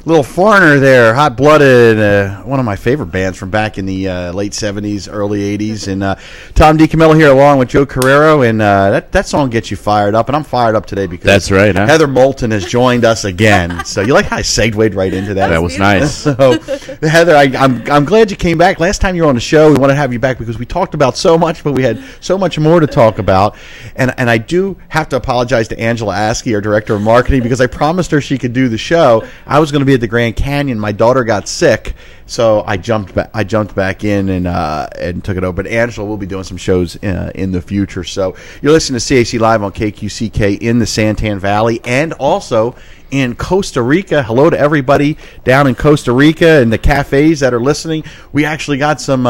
little foreigner there, Hot Blooded, one of my favorite bands from back in the late 70s, early 80s. And Tom DiCamillo here along with Joe Carrero. And that song gets you fired up. And I'm fired up today because that's right, huh? Heather Moulton has joined us again. So you like how I segued right into that? That was nice. So, Heather, I'm glad you came back. Last time you were on the show, we wanted to have you back because we talked about so much, but we had so much more to talk about. And I do have to apologize to Angela Askey, our director of marketing, because I promised her she could do the show. I was going to be at the Grand Canyon. My daughter got sick, so I jumped back in and took it over. But Angela will be doing some shows in the future. So you're listening to CAC Live on KQCK in the Santan Valley and also in Costa Rica. Hello to everybody down in Costa Rica and the cafes that are listening. We actually got some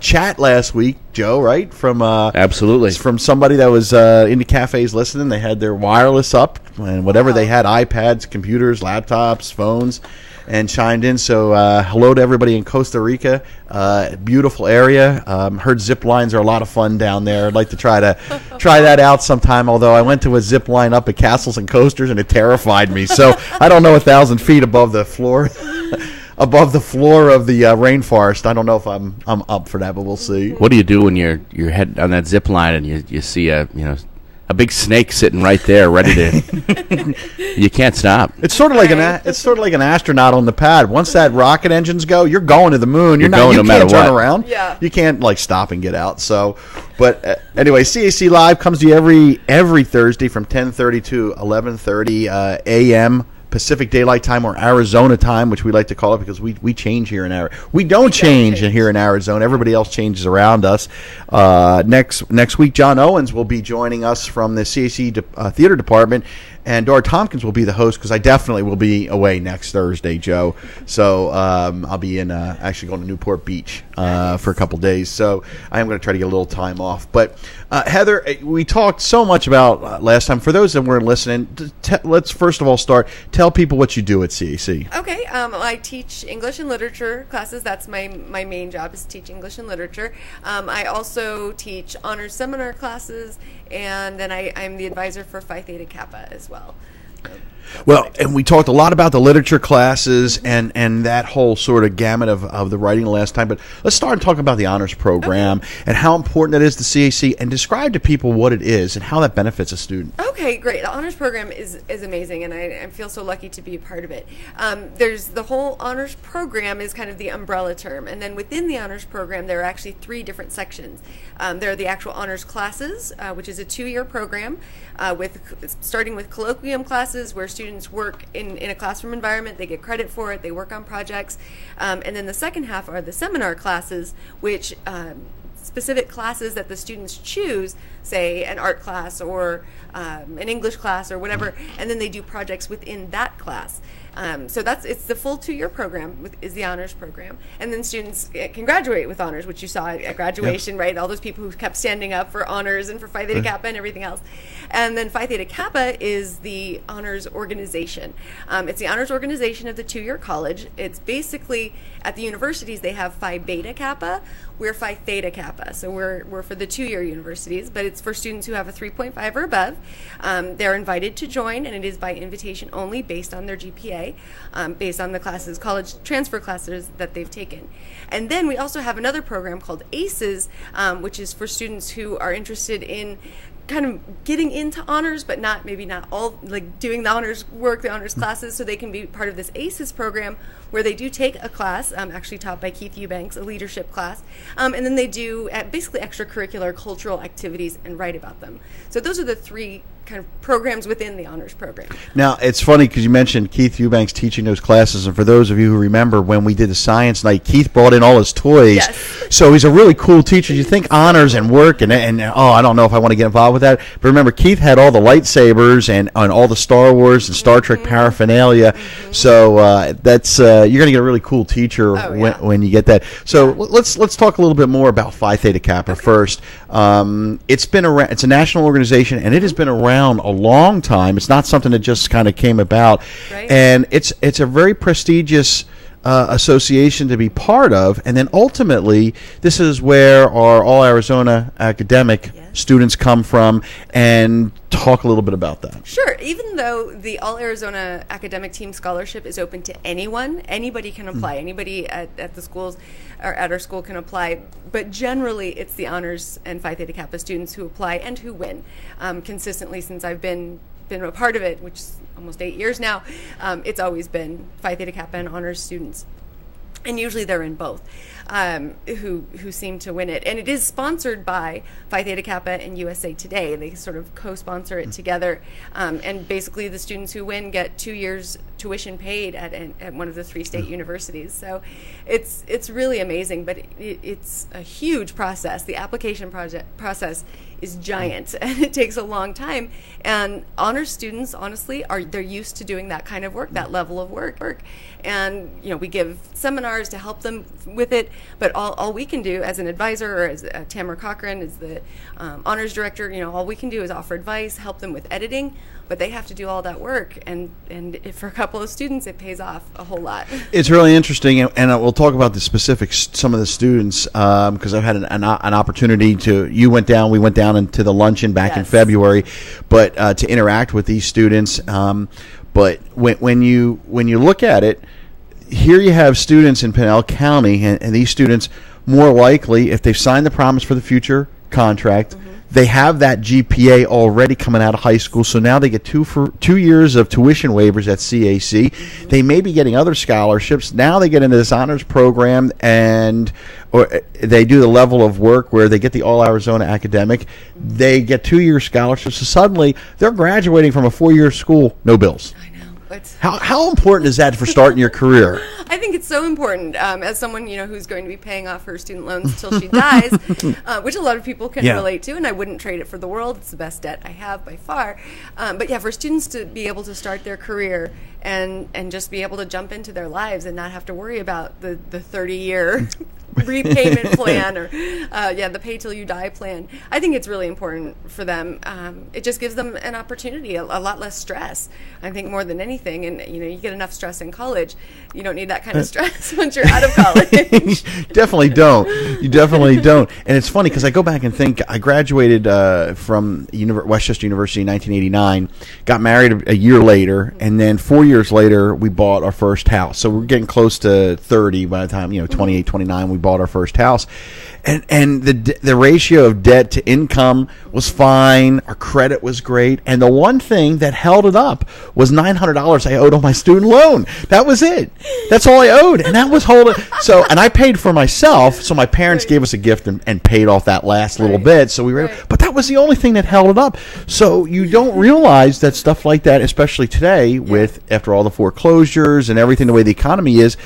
chat last week, Joe, right? From absolutely from somebody that was in the cafes listening. They had their wireless up and whatever they had, iPads, computers, laptops, phones, and chimed in. So hello to everybody in Costa Rica. Beautiful area. Heard zip lines are a lot of fun down there. I'd like to try that out sometime, although I went to a zip line up at Castles and Coasters and it terrified me. So I don't know 1,000 feet above the floor above the floor of the rainforest. I don't know if I'm up for that, but we'll see. What do you do when you're head on that zip line and you see a big snake sitting right there, ready to? You can't stop. It's sort of like an astronaut on the pad. Once that rocket engines go, you're going to the moon. You're not. You can't turn around. Yeah. You can't stop and get out. So, but anyway, CAC Live comes to you every Thursday from 10:30 to 11:30 a.m. Pacific Daylight Time, or Arizona time, which we like to call it because we change here in Arizona. We don't change here in Arizona. Everybody else changes around us. Next week, John Owens will be joining us from the CAC Theater Department, and Dora Tompkins will be the host because I definitely will be away next Thursday, Joe. So I'll be in actually going to Newport Beach for a couple days. So I am going to try to get a little time off. But Heather, we talked so much about last time. For those that weren't listening, let's first of all tell people what you do at CAC. Okay, I teach English and literature classes. That's my main job, is to teach English and literature. I also teach honors seminar classes, and then I'm the advisor for Phi Theta Kappa as well. Well, and we talked a lot about the literature classes and that whole sort of gamut of the writing last time. But let's start talking about the honors program and how important it is to CAC, and describe to people what it is and how that benefits a student. Okay, great. The honors program is amazing, and I feel so lucky to be a part of it. There's the whole honors program is kind of the umbrella term, and then within the honors program there are actually 3 different sections. There are the actual honors classes, which is a 2-year program, starting with colloquium classes where students work in a classroom environment. They get credit for it. They work on projects. And then the second half are the seminar classes, which specific classes that the students choose, say an art class or an English class or whatever, and then they do projects within that class. So it's the full 2-year program is the honors program, and then students can graduate with honors, which you saw at graduation, right? All those people who kept standing up for honors and for Phi Theta Kappa and everything else. And then Phi Theta Kappa is the honors organization. It's the honors organization of the 2-year college. It's basically at the universities they have Phi Beta Kappa. We're Phi Theta Kappa, so we're for the 2-year universities, but it's for students who have a 3.5 or above. They're invited to join, and it is by invitation only, based on their GPA, based on the college transfer classes that they've taken. And then we also have another program called ACES, which is for students who are interested in kind of getting into honors, but maybe not all, like doing the honors work, the honors classes, so they can be part of this ACES program, where they do take a class, actually taught by Keith Eubanks, a leadership class, and then they do basically extracurricular cultural activities and write about them. So those are the 3 kind of programs within the honors program. Now, it's funny because you mentioned Keith Eubanks teaching those classes, and for those of you who remember when we did the science night, Keith brought in all his toys. Yes. So he's a really cool teacher. You think honors and work, and I don't know if I want to get involved with that. But remember, Keith had all the lightsabers and all the Star Wars and Star Trek paraphernalia. So that's you're going to get a really cool teacher when you get that. So let's talk a little bit more about Phi Theta Kappa first. It's been around. It's a national organization, and it has been around a long time. It's not something that just kind of came about, right. And it's a very prestigious association to be part of, and then ultimately this is where our All Arizona academic students come from, and talk a little bit about that. Sure. Even though the All Arizona Academic Team Scholarship is open to anyone, anybody can apply. Anybody at the schools or at our school can apply. But generally, it's the honors and Phi Theta Kappa students who apply and who win. Consistently since I've been a part of it, which is almost 8 years now, it's always been Phi Theta Kappa and honors students. And usually they're in both, who seem to win it. And it is sponsored by Phi Theta Kappa and USA Today. They sort of co-sponsor it together. And basically the students who win get 2 years tuition paid at one of the 3 state universities. So it's really amazing, but it's a huge process. The application process is giant, and it takes a long time. And honors students, honestly, they're used to doing that kind of work, that level of work. And we give seminars to help them with it, but all we can do as an advisor, or as Tamara Cochran is the honors director, all we can do is offer advice, help them with editing, but they have to do all that work, and for a couple of students it pays off a whole lot. It's really interesting, and we'll talk about the specifics, some of the students, because I've had an opportunity we went down into the luncheon back in February, but to interact with these students. But when you look at it, here you have students in Pinal County, and these students, more likely, if they've signed the Promise for the Future contract, they have that GPA already coming out of high school, so now they get 2 years of tuition waivers at CAC. They may be getting other scholarships. Now they get into this honors program, or they do the level of work where they get the All Arizona Academic. They get 2-year scholarships, so suddenly they're graduating from a 4-year school, no bills. I know. How important is that for starting your career? I think it's so important. As someone who's going to be paying off her student loans until she dies, which a lot of people can relate to, and I wouldn't trade it for the world. It's the best debt I have by far. But for students to be able to start their career and just be able to jump into their lives and not have to worry about the 30-year repayment plan or the pay till you die plan. I think it's really important for them. It just gives them an opportunity, a lot less stress, I think, more than anything. And you get enough stress in college. You don't need that kind of stress once you're out of college. Definitely don't. You definitely don't. And it's funny because I go back and think I graduated from Westchester University in 1989, got married a year later, and then 4 years later we bought our first house. So we're getting close to 30 by the time 28, 29 we bought our first house. And the ratio of debt to income was fine. Our credit was great. And the one thing that held it up was $900 I owed on my student loan. That was it. That's all I owed. And that was holding. So, and I paid for myself. So my parents gave us a gift and paid off that last little bit. So we were, but that was the only thing that held it up. So you don't realize that stuff like that, especially today after all the foreclosures and everything, the way the economy is,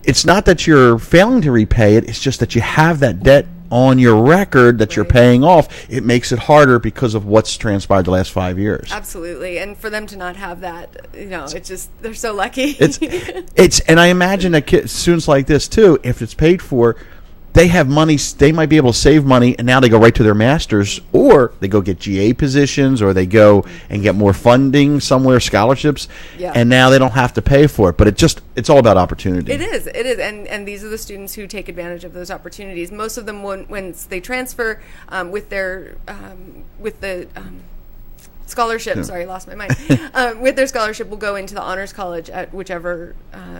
it's not that you're failing to repay it. It's just that you have that debt on your record that you're paying off. It makes it harder because of what's transpired the last 5 years. Absolutely. And for them to not have that, it's just, they're so lucky. And I imagine that students like this too, if it's paid for, they have money, they might be able to save money, and now they go right to their master's, or they go get GA positions, or they go and get more funding somewhere, scholarships, and now they don't have to pay for it. But it's all about opportunity. It is. And these are the students who take advantage of those opportunities. Most of them, once they transfer with the scholarship, sorry, lost my mind, with their scholarship will go into the honors college at whichever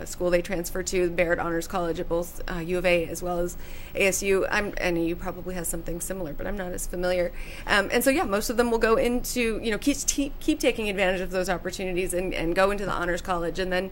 school they transfer to, Barrett Honors College at both U of A as well as ASU. NAU probably has something similar, but I'm not as familiar. And so, most of them will go into, keep taking advantage of those opportunities and go into the honors college and then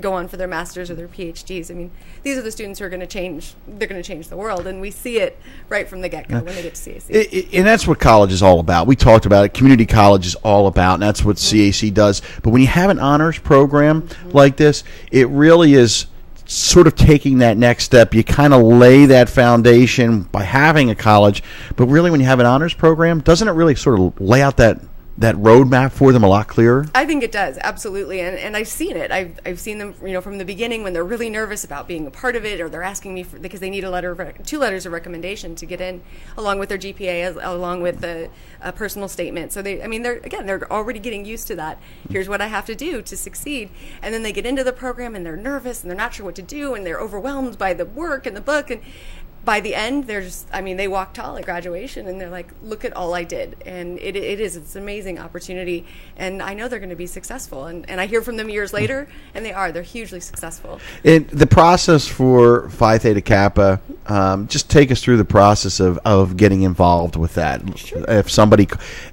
go on for their masters or their PhDs. I mean, these are the students who are going to change, they're going to change the world, and we see it right from the get-go when they get to CAC. And that's what college is all about. We talked about it. Community college is all about, and that's what CAC does. But when you have an honors program like this, it really is sort of taking that next step. You kind of lay that foundation by having a college, but really when you have an honors program, doesn't it really sort of lay out that that roadmap for them a lot clearer? I think it does, absolutely, and I've seen it. I've seen them, from the beginning when they're really nervous about being a part of it, or they're asking me because they need two letters of recommendation to get in, along with their GPA, along with the personal statement. So they're already getting used to that. Here's what I have to do to succeed, and then they get into the program and they're nervous and they're not sure what to do and they're overwhelmed by the work and the book, and by the end, they walk tall at graduation, and they're like, look at all I did. And it's an amazing opportunity, and I know they're going to be successful. And I hear from them years later, and they're hugely successful. The process for Phi Theta Kappa, just take us through the process of getting involved with that. Sure. If somebody,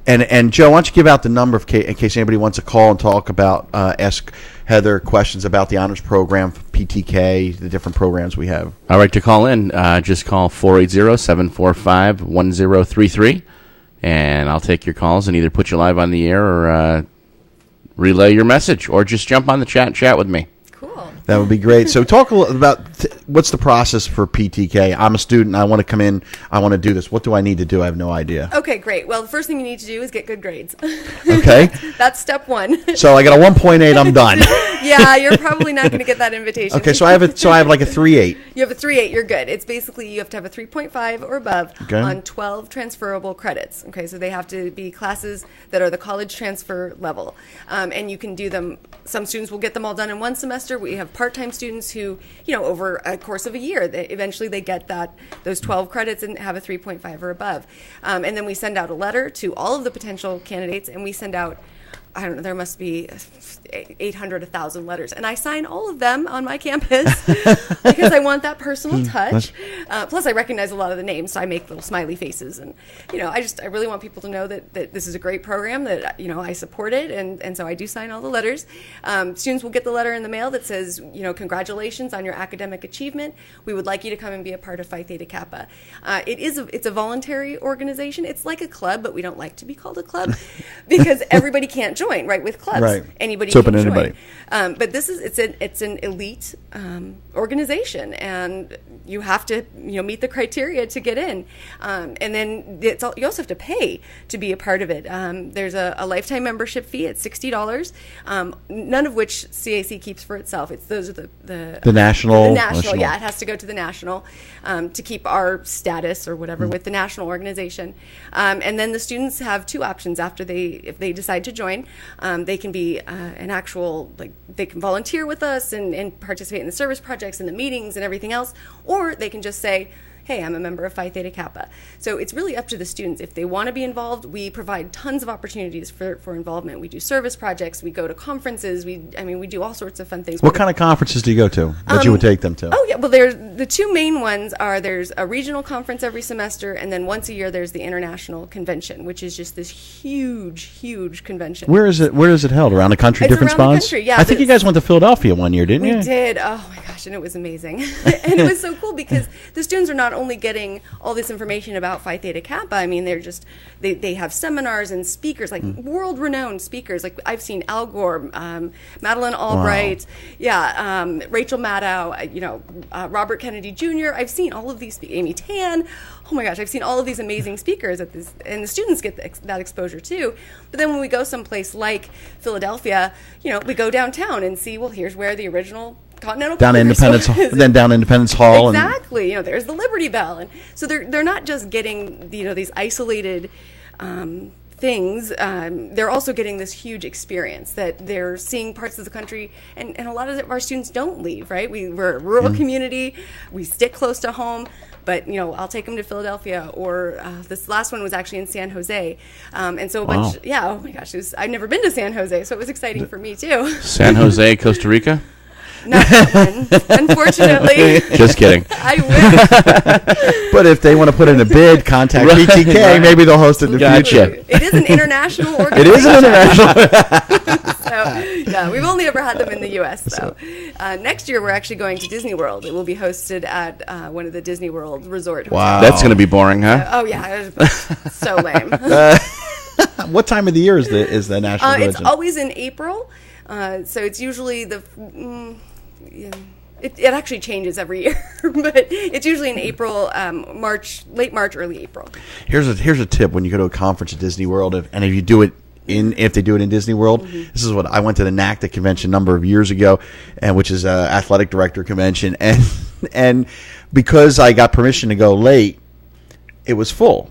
and Joe, why don't you give out the number in case anybody wants to call and talk about, ask Heather questions about the honors program, PTK, the different programs we have. All right, to call in, just call 480-745-1033, and I'll take your calls and either put you live on the air or relay your message, or just jump on the chat and chat with me. Cool. That would be great. So talk a little about what's the process for PTK. I'm a student. I want to come in. I want to do this. What do I need to do? I have no idea. Okay, great. Well, the first thing you need to do is get good grades. Okay. That's step one. So I got a 1.8. I'm done. Yeah, you're probably not going to get that invitation. Okay, so I have like a 3.8. You have a 3.8, you're good. It's basically you have to have a 3.5 or above on 12 transferable credits. Okay, so they have to be classes that are the college transfer level. And you can do them, some students will get them all done in one semester. We have part-time students who, over a course of a year, eventually they get those 12 credits and have a 3.5 or above. And then we send out a letter to all of the potential candidates, and we send out, I don't know, there must be 800, 1,000 letters. And I sign all of them on my campus because I want that personal touch. Plus, I recognize a lot of the names, so I make little smiley faces. And, I really want people to know that this is a great program, that, I support it. And so I do sign all the letters. Students will get the letter in the mail that says, congratulations on your academic achievement. We would like you to come and be a part of Phi Theta Kappa. It's a voluntary organization. It's like a club, but we don't like to be called a club because everybody can't join, right? With clubs, right. Anybody it's open can to join. anybody. But it's an elite organization, and you have to meet the criteria to get in. And then you also have to pay to be a part of it. There's a lifetime membership fee at $60, none of which CAC keeps for itself. Those are the national. The national, yeah, it has to go to the national to keep our status or whatever with the national organization. And then the students have two options if they decide to join. They can be an actual, they can volunteer with us and participate in the service projects and the meetings and everything else, or they can just say, hey, I'm a member of Phi Theta Kappa. So it's really up to the students. If they want to be involved, we provide tons of opportunities for involvement. We do service projects. We go to conferences. We do all sorts of fun things. What kind of conferences do you go to that you would take them to? Oh, yeah. Well, the two main ones there's a regional conference every semester, and then once a year there's the international convention, which is just this huge, huge convention. Where is it held? Around the country, it's different around spots? The country, yeah. I think you guys went to Philadelphia one year, didn't you? We did. Oh, my gosh, and it was amazing. And it was so cool because the students are not only getting all this information about Phi Theta Kappa. I mean, they have seminars and speakers, world-renowned speakers. Like I've seen Al Gore, Madeleine Albright, Rachel Maddow, Robert Kennedy Jr. I've seen all of these, Amy Tan. Oh my gosh, I've seen all of these amazing speakers and the students get that exposure too. But then when we go someplace like Philadelphia, we go downtown and see, well, here's where the original Continental down Independence, then down Independence Hall. Exactly. There's the Liberty Bell, and so they're not just getting these isolated things. They're also getting this huge experience that they're seeing parts of the country, and a lot of our students don't leave. Right? We're a rural community. We stick close to home. But, I'll take them to Philadelphia, or this last one was actually in San Jose. And so oh my gosh, I've never been to San Jose, so it was exciting for me too. San Jose, Costa Rica? Not that one, unfortunately. Just kidding. I wish. But if they want to put in a bid, contact PTK. Maybe they'll host it in the future. It is an international organization. It is an international. So, we've only ever had them in the U.S. So, next year we're actually going to Disney World. It will be hosted at one of the Disney World resort hotels. Wow. That's going to be boring, huh? Oh, yeah. So lame. What time of the year is the national convention? It's always in April. So it's usually it actually changes every year, but it's usually in April, late March, early April. Here's a tip when you go to a conference at Disney World, and if you do it if they do it in Disney World. This is what I went to the NACDA convention a number of years ago, and which is a athletic director convention, and because I got permission to go late, it was full.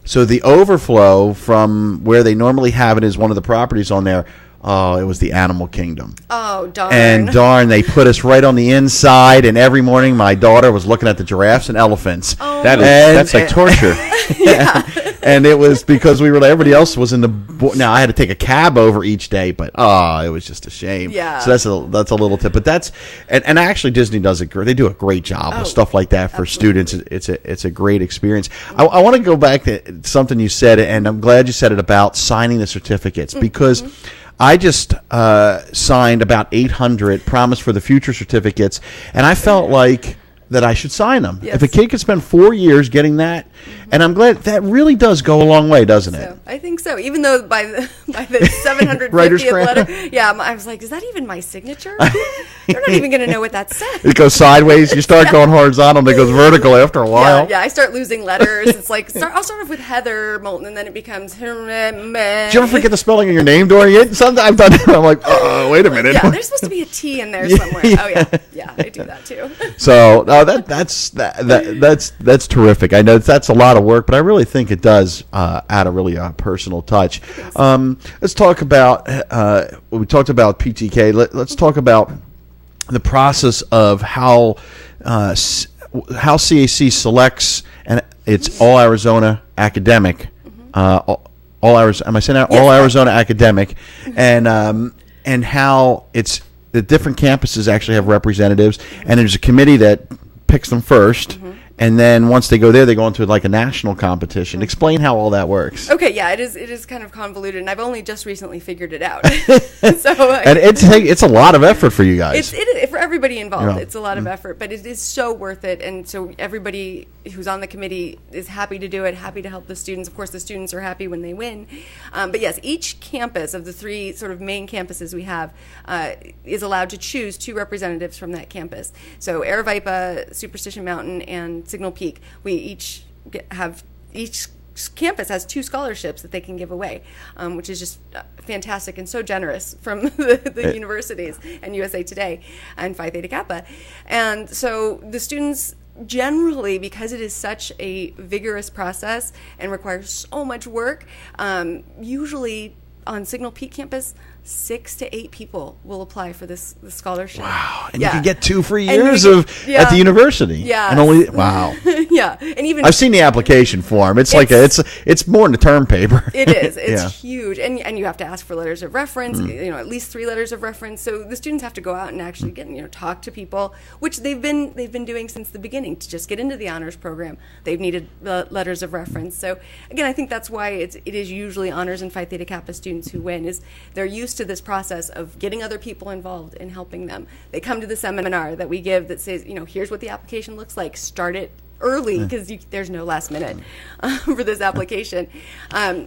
So the overflow from where they normally have it is one of the properties on there. Oh, it was the Animal Kingdom. Oh, darn. And darn, they put us right on the inside, and every morning my daughter was looking at the giraffes and elephants. Oh. That's like torture. And it was because we were there. Everybody else was in the. Now I had to take a cab over each day, but it was just a shame. Yeah. So that's a little tip, but that's and actually Disney does it. They do a great job with stuff like that for students. It's a great experience. I want to go back to something you said, and I'm glad you said it about signing the certificates because. I just signed about 800 Promise for the Future certificates, and I felt like that I should sign them. Yes. If a kid could spend 4 years getting that, and I'm glad that really does go a long way, doesn't it? So, I think so. Even though by the 750th letter, I was like, is that even my signature? They're not even going to know what that says. It goes sideways. You start going horizontal, and it goes vertical after a while. Yeah, I start losing letters. It's like I'll start off with Heather Moulton, and then it becomes. Did you ever forget the spelling of your name during it? Sometimes I've done that. I'm like, wait a minute. Yeah, there's supposed to be a T in there somewhere. Oh yeah, I do that too. So that's terrific. I know that's a lot of work, but I really think it does add a really personal touch. Let's talk about we talked about PTK. Let's talk about the process of how CAC selects, and it's all Arizona academic. All Arizona. Am I saying that? Yes. All Arizona academic, and how it's the different campuses actually have representatives, and there's a committee that picks them first. And then once they go there, they go into like a national competition. Explain how all that works. Okay, yeah, it is kind of convoluted, and I've only just recently figured it out. And it's a lot of effort for you guys. It is for everybody involved. It's a lot of effort, but it is so worth it. And so everybody who's on the committee is happy to do it, happy to help the students. Of course, the students are happy when they win. But yes, each campus of the three sort of main campuses we have is allowed to choose 2 representatives from that campus. So Aravaipa, Superstition Mountain, and Signal Peak, we each campus has 2 scholarships that they can give away, which is just fantastic and so generous from the universities and USA Today and Phi Theta Kappa. And so the students generally, because it is such a vigorous process and requires so much work, usually on Signal Peak campus, 6 to 8 people will apply for this scholarship. Wow! And you can get 2 free years at the university. Yeah, and only wow. Yeah, and even I've seen the application form. It's more than a term paper. It is. It's huge, and you have to ask for letters of reference. At least 3 letters of reference. So the students have to go out and actually get talk to people, which they've been doing since the beginning to just get into the honors program. They've needed letters of reference. So again, I think that's why it is usually honors and Phi Theta Kappa students who win. Is they're used to this process of getting other people involved and helping them. They come to the seminar that we give that says, here's what the application looks like. Start it early because there's no last minute for this application.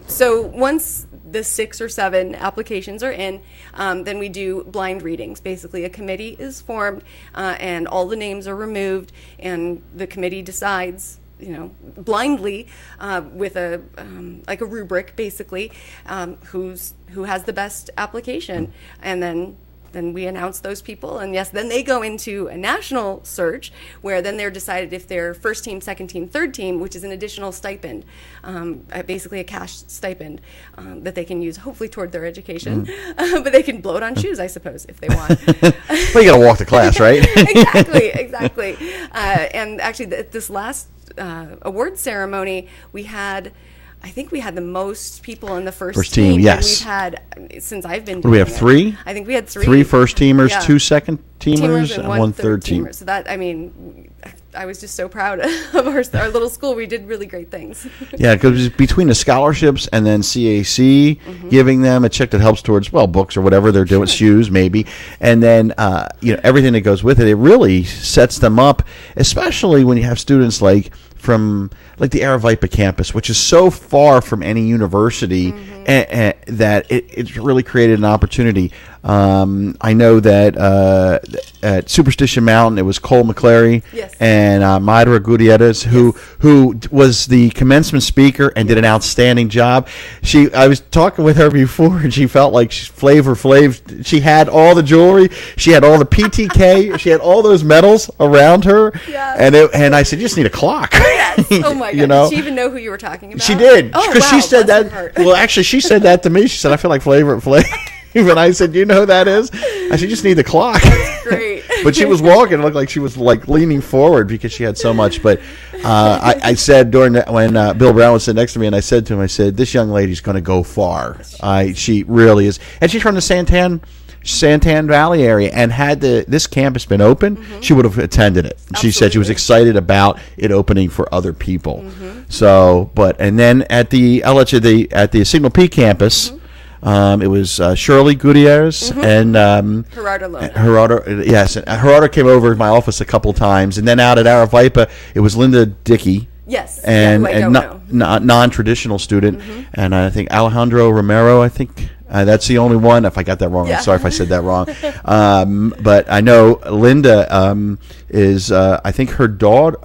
So once the 6 or 7 applications are in, then we do blind readings. Basically, a committee is formed and all the names are removed, and the committee decides blindly with a rubric, basically, who has the best application, and then we announce those people, and yes, then they go into a national search where then they're decided if they're first team, second team, third team, which is an additional stipend, basically a cash stipend that they can use hopefully toward their education, but they can blow it on shoes, I suppose, if they want. Well, you got to walk the class, right? Exactly. And actually, this last award ceremony, I think we had the most people in the first team. Yes, we've had since I've been. Do we have 3? I think we had 3. 3 first teamers, 2 second teamers, and 1 third teamer. So that I was just so proud of our little school. We did really great things. Yeah, because between the scholarships and then CAC giving them a check that helps towards books or whatever they're doing, shoes maybe, and then everything that goes with it, it really sets them up, especially when you have students from the Aravaipa campus, which is so far from any university, that it's really created an opportunity. I know that at Superstition Mountain, it was Cole McClary Yes. and Mayra Gutierrez, who was the commencement speaker and did an outstanding job. I was talking with her before, and she felt like Flavor Flav. She had all the jewelry, she had all the PTK, she had all those medals around her, Yes. and I said, you just need a clock. Yes. Oh my God. You know? Did she even know who you were talking about? She did, Oh, because she wow. said Bless her that. heart. Well, actually, she said that to me. She said, I feel like Flavor Flav. And I said, you know who that is? I said, you just need the clock. Great. But she was walking. It looked like she was like leaning forward because she had so much. But I said when Bill Brown was sitting next to me, and I said to him, I said, this young lady's going to go far. She really is. And she's from the Santan Valley area, and had this campus been open, she would have attended it. She said she was excited about it opening for other people. So, and then at the Signal Peak campus. It was Shirley Gutierrez and Gerardo Lona. Gerardo. Yes, Gerardo came over to my office a couple times, and then out at Aravaipa, it was Linda Dickey. Yes. And who I don't know. non-traditional student, and I think Alejandro Romero. I think that's the only one. If I got that wrong, Yeah. I'm sorry if I said that wrong. But I know Linda is. I think her daughter.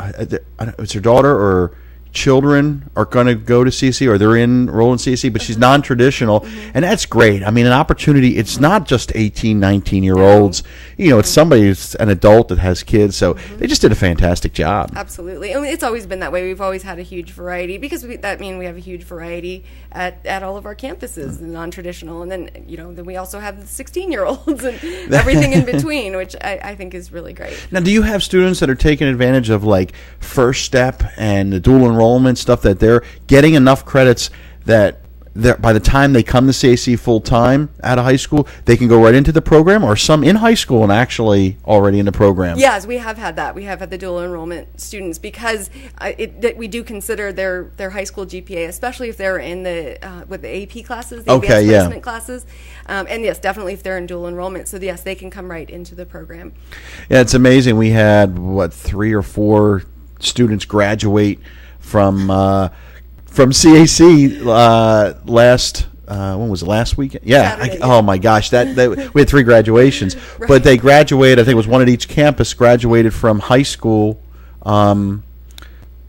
It's her daughter or children are going to go to CC, or they're enrolled in CC, but she's non-traditional, and that's great. I mean, an opportunity. It's not just 18, 19-year-olds. It's somebody who's an adult that has kids, so they just did a fantastic job. Absolutely. I mean, it's always been that way. We've always had a huge variety, because we have a huge variety at all of our campuses, non-traditional, and then we also have the 16-year-olds and everything in between, which I think is really great. Now, do you have students that are taking advantage of like First Step and the dual enrollment stuff, that they're getting enough credits that by the time they come to CAC full time out of high school, they can go right into the program, or some in high school and actually already in the program? Yes, we have had that. We have had the dual enrollment students, because we do consider their high school GPA, especially if they're in with the AP classes, the advanced placement classes, and yes, definitely if they're in dual enrollment. So yes, they can come right into the program. Yeah, it's amazing. We had 3 or 4 students graduate from CAC last. When was it? Last weekend? Yeah. Oh my gosh, we had 3 graduations, Right. But they graduated. I think it was one at each campus. Graduated from high school,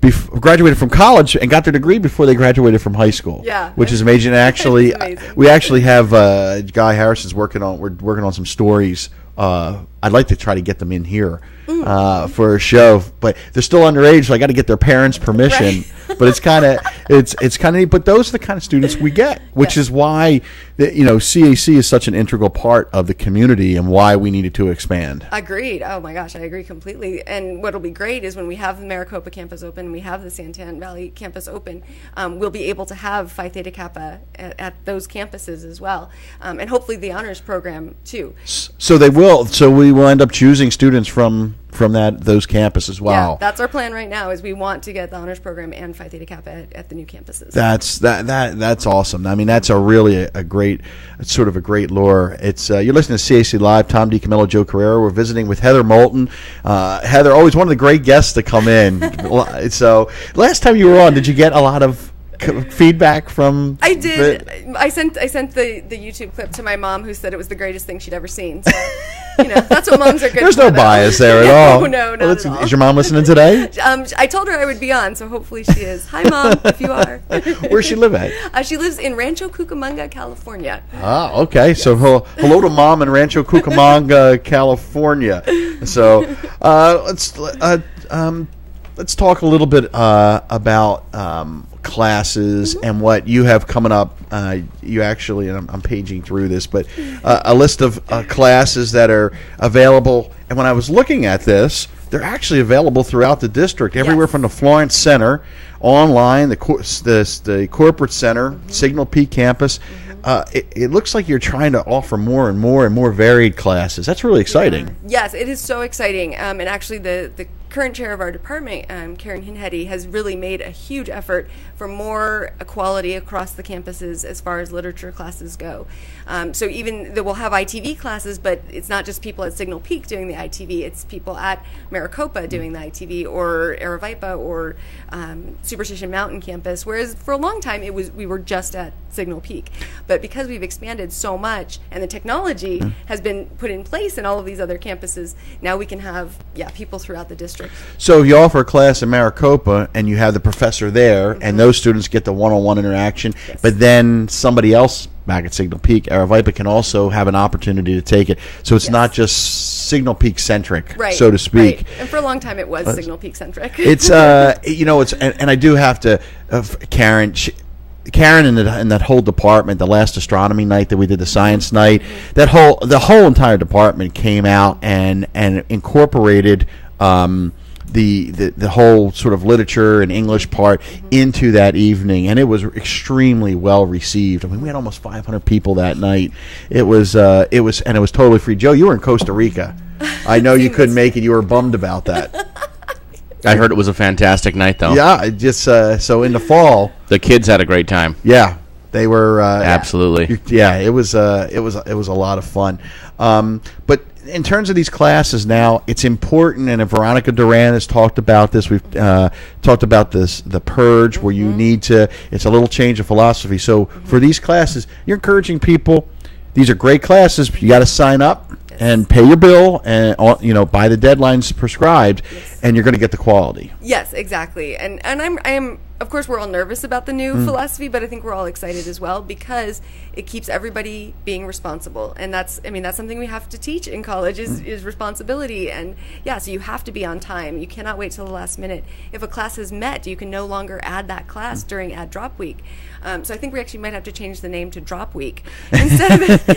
graduated from college, and got their degree before they graduated from high school. Yeah, which is amazing. Actually, amazing. we actually have Guy Harrison's working on some stories. I'd like to try to get them in here for a show, but they're still underage, so I got to get their parents' permission. Right. But it's kind of neat. But those are the kind of students we get, which is why CAC is such an integral part of the community, and why we needed to expand. Agreed. Oh my gosh, I agree completely. And what'll be great is when we have the Maricopa campus open, we have the Santan Valley campus open, we'll be able to have Phi Theta Kappa at those campuses as well, and hopefully the honors program too. So they will. So we will end up choosing students from those campuses as well. Yeah, that's our plan right now. Is we want to get the honors program and Phi Theta Kappa at the new campuses. That's awesome. I mean, that's a great lure. It's you're listening to CAC Live. Tom DiCamillo, Joe Carrera. We're visiting with Heather Moulton. Heather, always one of the great guests to come in. So last time you were on, did you get a lot of feedback from? I did. I sent the YouTube clip to my mom, who said it was the greatest thing she'd ever seen. So, that's what moms are good There's for. no bias there at all. No, not at all. Is your mom listening today? I told her I would be on, so hopefully she is. Hi, Mom, if you are. Where's she live at? She lives in Rancho Cucamonga, California. Ah, okay. Yes. So hello to Mom in Rancho Cucamonga, California. So let's talk a little bit about classes and what you have coming up. You actually, and I'm paging through this, but a list of classes that are available. And when I was looking at this, they're actually available throughout the district, everywhere from the Florence Center, online, the corporate center, Signal Peak campus. It looks like you're trying to offer more and more varied classes. That's really exciting. Yes, it is so exciting. And actually, the current chair of our department, Karen Hinheady, has really made a huge effort for more equality across the campuses as far as literature classes go. So even though we'll have ITV classes, but it's not just people at Signal Peak doing the ITV, it's people at Maricopa doing the ITV, or Aravaipa, or Superstition Mountain campus, whereas for a long time we were just at Signal Peak. But because we've expanded so much and the technology has been put in place in all of these other campuses, now we can have people throughout the district. So if you offer a class in Maricopa and you have the professor there, and those students get the one-on-one interaction, but then somebody else back at Signal Peak, Aravaipa, can also have an opportunity to take it. So it's not just Signal Peak centric, so to speak. Right. And for a long time it was Signal Peak centric. It's it's and I do have to Karen and that whole department, the last astronomy night that we did, the science night, the whole entire department came out and incorporated the whole sort of literature and English part into that evening, and it was extremely well received. I mean, we had almost 500 people that night. It was totally free. Joe, you were in Costa Rica. I know you couldn't make it. You were bummed about that. I heard it was a fantastic night, though. Yeah, just so in the fall, the kids had a great time. Yeah, they were absolutely. Yeah, it was a lot of fun. But in terms of these classes now, it's important, and Veronica Duran has talked about this. We've talked about the purge, where you need to. It's a little change of philosophy. So for these classes, you're encouraging people. These are great classes. You got to sign up and pay your bill, and by the deadlines prescribed, and you're going to get the quality. Yes, exactly. And I am. Of course, we're all nervous about the new philosophy, but I think we're all excited as well, because it keeps everybody being responsible, and that's something we have to teach in college is responsibility. And so you have to be on time. You cannot wait till the last minute. If a class is met, you can no longer add that class during add drop week. So I think we actually might have to change the name to Drop Week instead of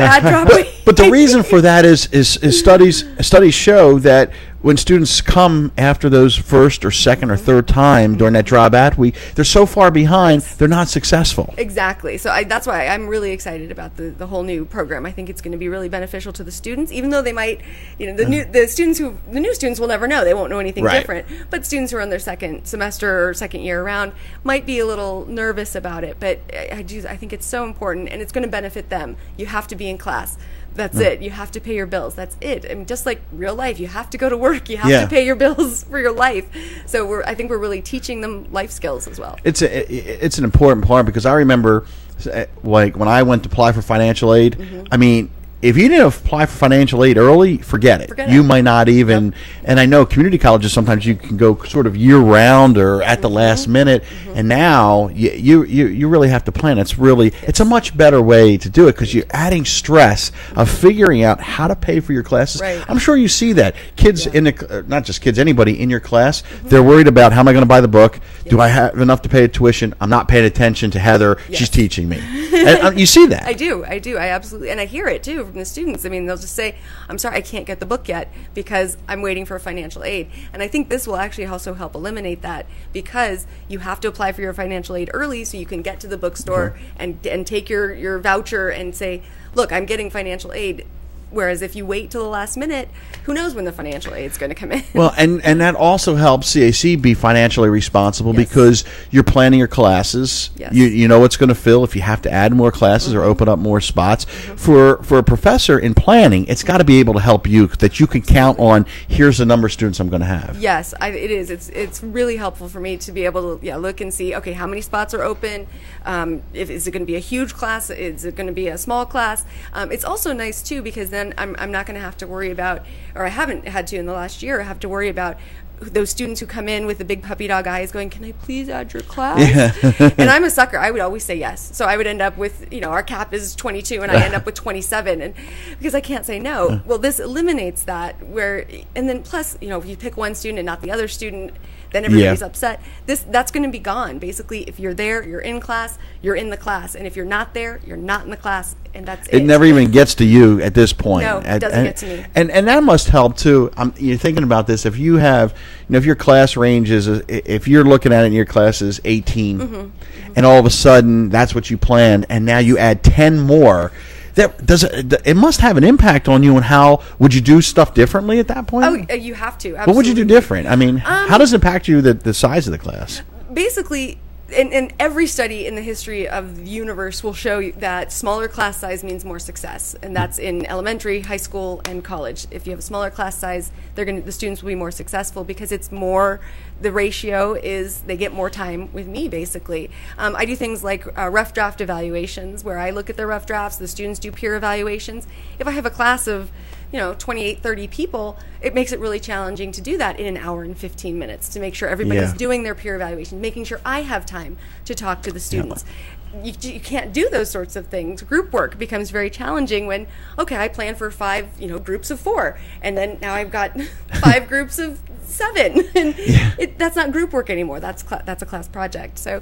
Add Drop Week. But the reason for that is studies show that when students come after those first or second or third time during that drop at week, they're so far behind, they're not successful. Exactly. So that's why I'm really excited about the whole new program. I think it's going to be really beneficial to the students, even though they might, the new students will never know. They won't know anything different. But students who are on their second semester or second year around might be a little nervous about it. But I think it's so important, and it's going to benefit them. You have to be in class. That's it. You have to pay your bills. That's it. I mean, just like real life, you have to go to work. You have to pay your bills for your life. So I think we're really teaching them life skills as well. It's an important part, because I remember, like, when I went to apply for financial aid. I mean, if you didn't apply for financial aid early, forget it. You might not even. And I know community colleges, sometimes you can go sort of year round or at the last minute. And now you really have to plan. It's a much better way to do it, because you're adding stress of figuring out how to pay for your classes. Right. I'm sure you see that kids not just kids, anybody in your class, they're worried about, how am I going to buy the book? Do I have enough to pay the tuition? I'm not paying attention to Heather. She's teaching me. And you see that. I do. I absolutely, and I hear it too from the students. I mean, they'll just say, I'm sorry, I can't get the book yet because I'm waiting for financial aid. And I think this will actually also help eliminate that, because you have to apply for your financial aid early so you can get to the bookstore and take your voucher and say, look, I'm getting financial aid. Whereas if you wait till the last minute, who knows when the financial aid is going to come in? Well, and that also helps CAC be financially responsible, because you're planning your classes. Yes. You know what's going to fill if you have to add more classes or open up more spots. For a professor in planning, it's got to be able to help you, that you can count on, here's the number of students I'm going to have. Yes, it is. It's really helpful for me to be able to look and see, okay, how many spots are open? Is it going to be a huge class? Is it going to be a small class? It's also nice too, because then I'm not going to have to worry about, or I haven't had to in the last year, have to worry about those students who come in with the big puppy dog eyes going, can I please add your class? Yeah. And I'm a sucker. I would always say yes. So I would end up with, our cap is 22 and I end up with 27, and because I can't say no. Well, this eliminates that, and then plus, if you pick one student and not the other student, then everybody's upset. That's going to be gone. Basically, if you're there, you're in class, you're in the class. And if you're not there, you're not in the class, and that's it. It never even gets to you at this point. No, it doesn't get to me. And that must help, too. You're thinking about this. If you have, if your class range is, if you're looking at it and your class is 18, and all of a sudden that's what you planned, and now you add 10 more, it must have an impact on you. And how would you do stuff differently at that point? Oh, you have to. Absolutely. What would you do different? I mean, how does it impact you the size of the class? Basically, and every study in the history of the universe will show you that smaller class size means more success, and that's in elementary, high school, and college. If you have a smaller class size, the students will be more successful because it's more. The ratio is they get more time with me, basically. I do things like rough draft evaluations, where I look at their rough drafts. The students do peer evaluations. If I have a class of 28, 30 people, it makes it really challenging to do that in an hour and 15 minutes to make sure everybody's doing their peer evaluation, making sure I have time to talk to the students. You can't do those sorts of things. Group work becomes very challenging when, I plan for 5, groups of 4, and then now I've got 5 groups of 7, and that's not group work anymore. That's a class project. So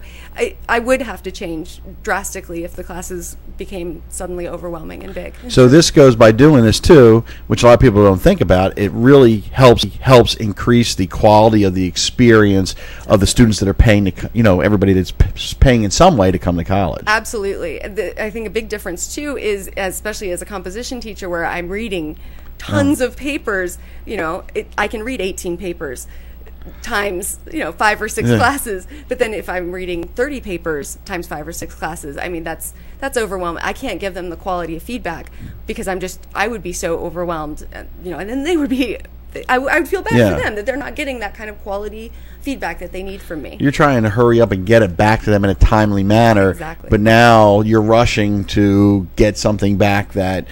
I would have to change drastically if the classes became suddenly overwhelming and big. So this goes by doing this too, which a lot of people don't think about. It really helps increase the quality of the experience of the students that are paying to, everybody that's paying in some way to come to college. Absolutely. I think a big difference too is, especially as a composition teacher, where I'm reading tons of papers. I can read 18 papers times 5 or 6 classes, but then if I'm reading 30 papers times 5 or 6 classes, I mean that's overwhelming. I can't give them the quality of feedback because I would be so overwhelmed, and then they would be. I would feel bad for them that they're not getting that kind of quality feedback that they need from me. You're trying to hurry up and get it back to them in a timely manner. Exactly. But now you're rushing to get something back that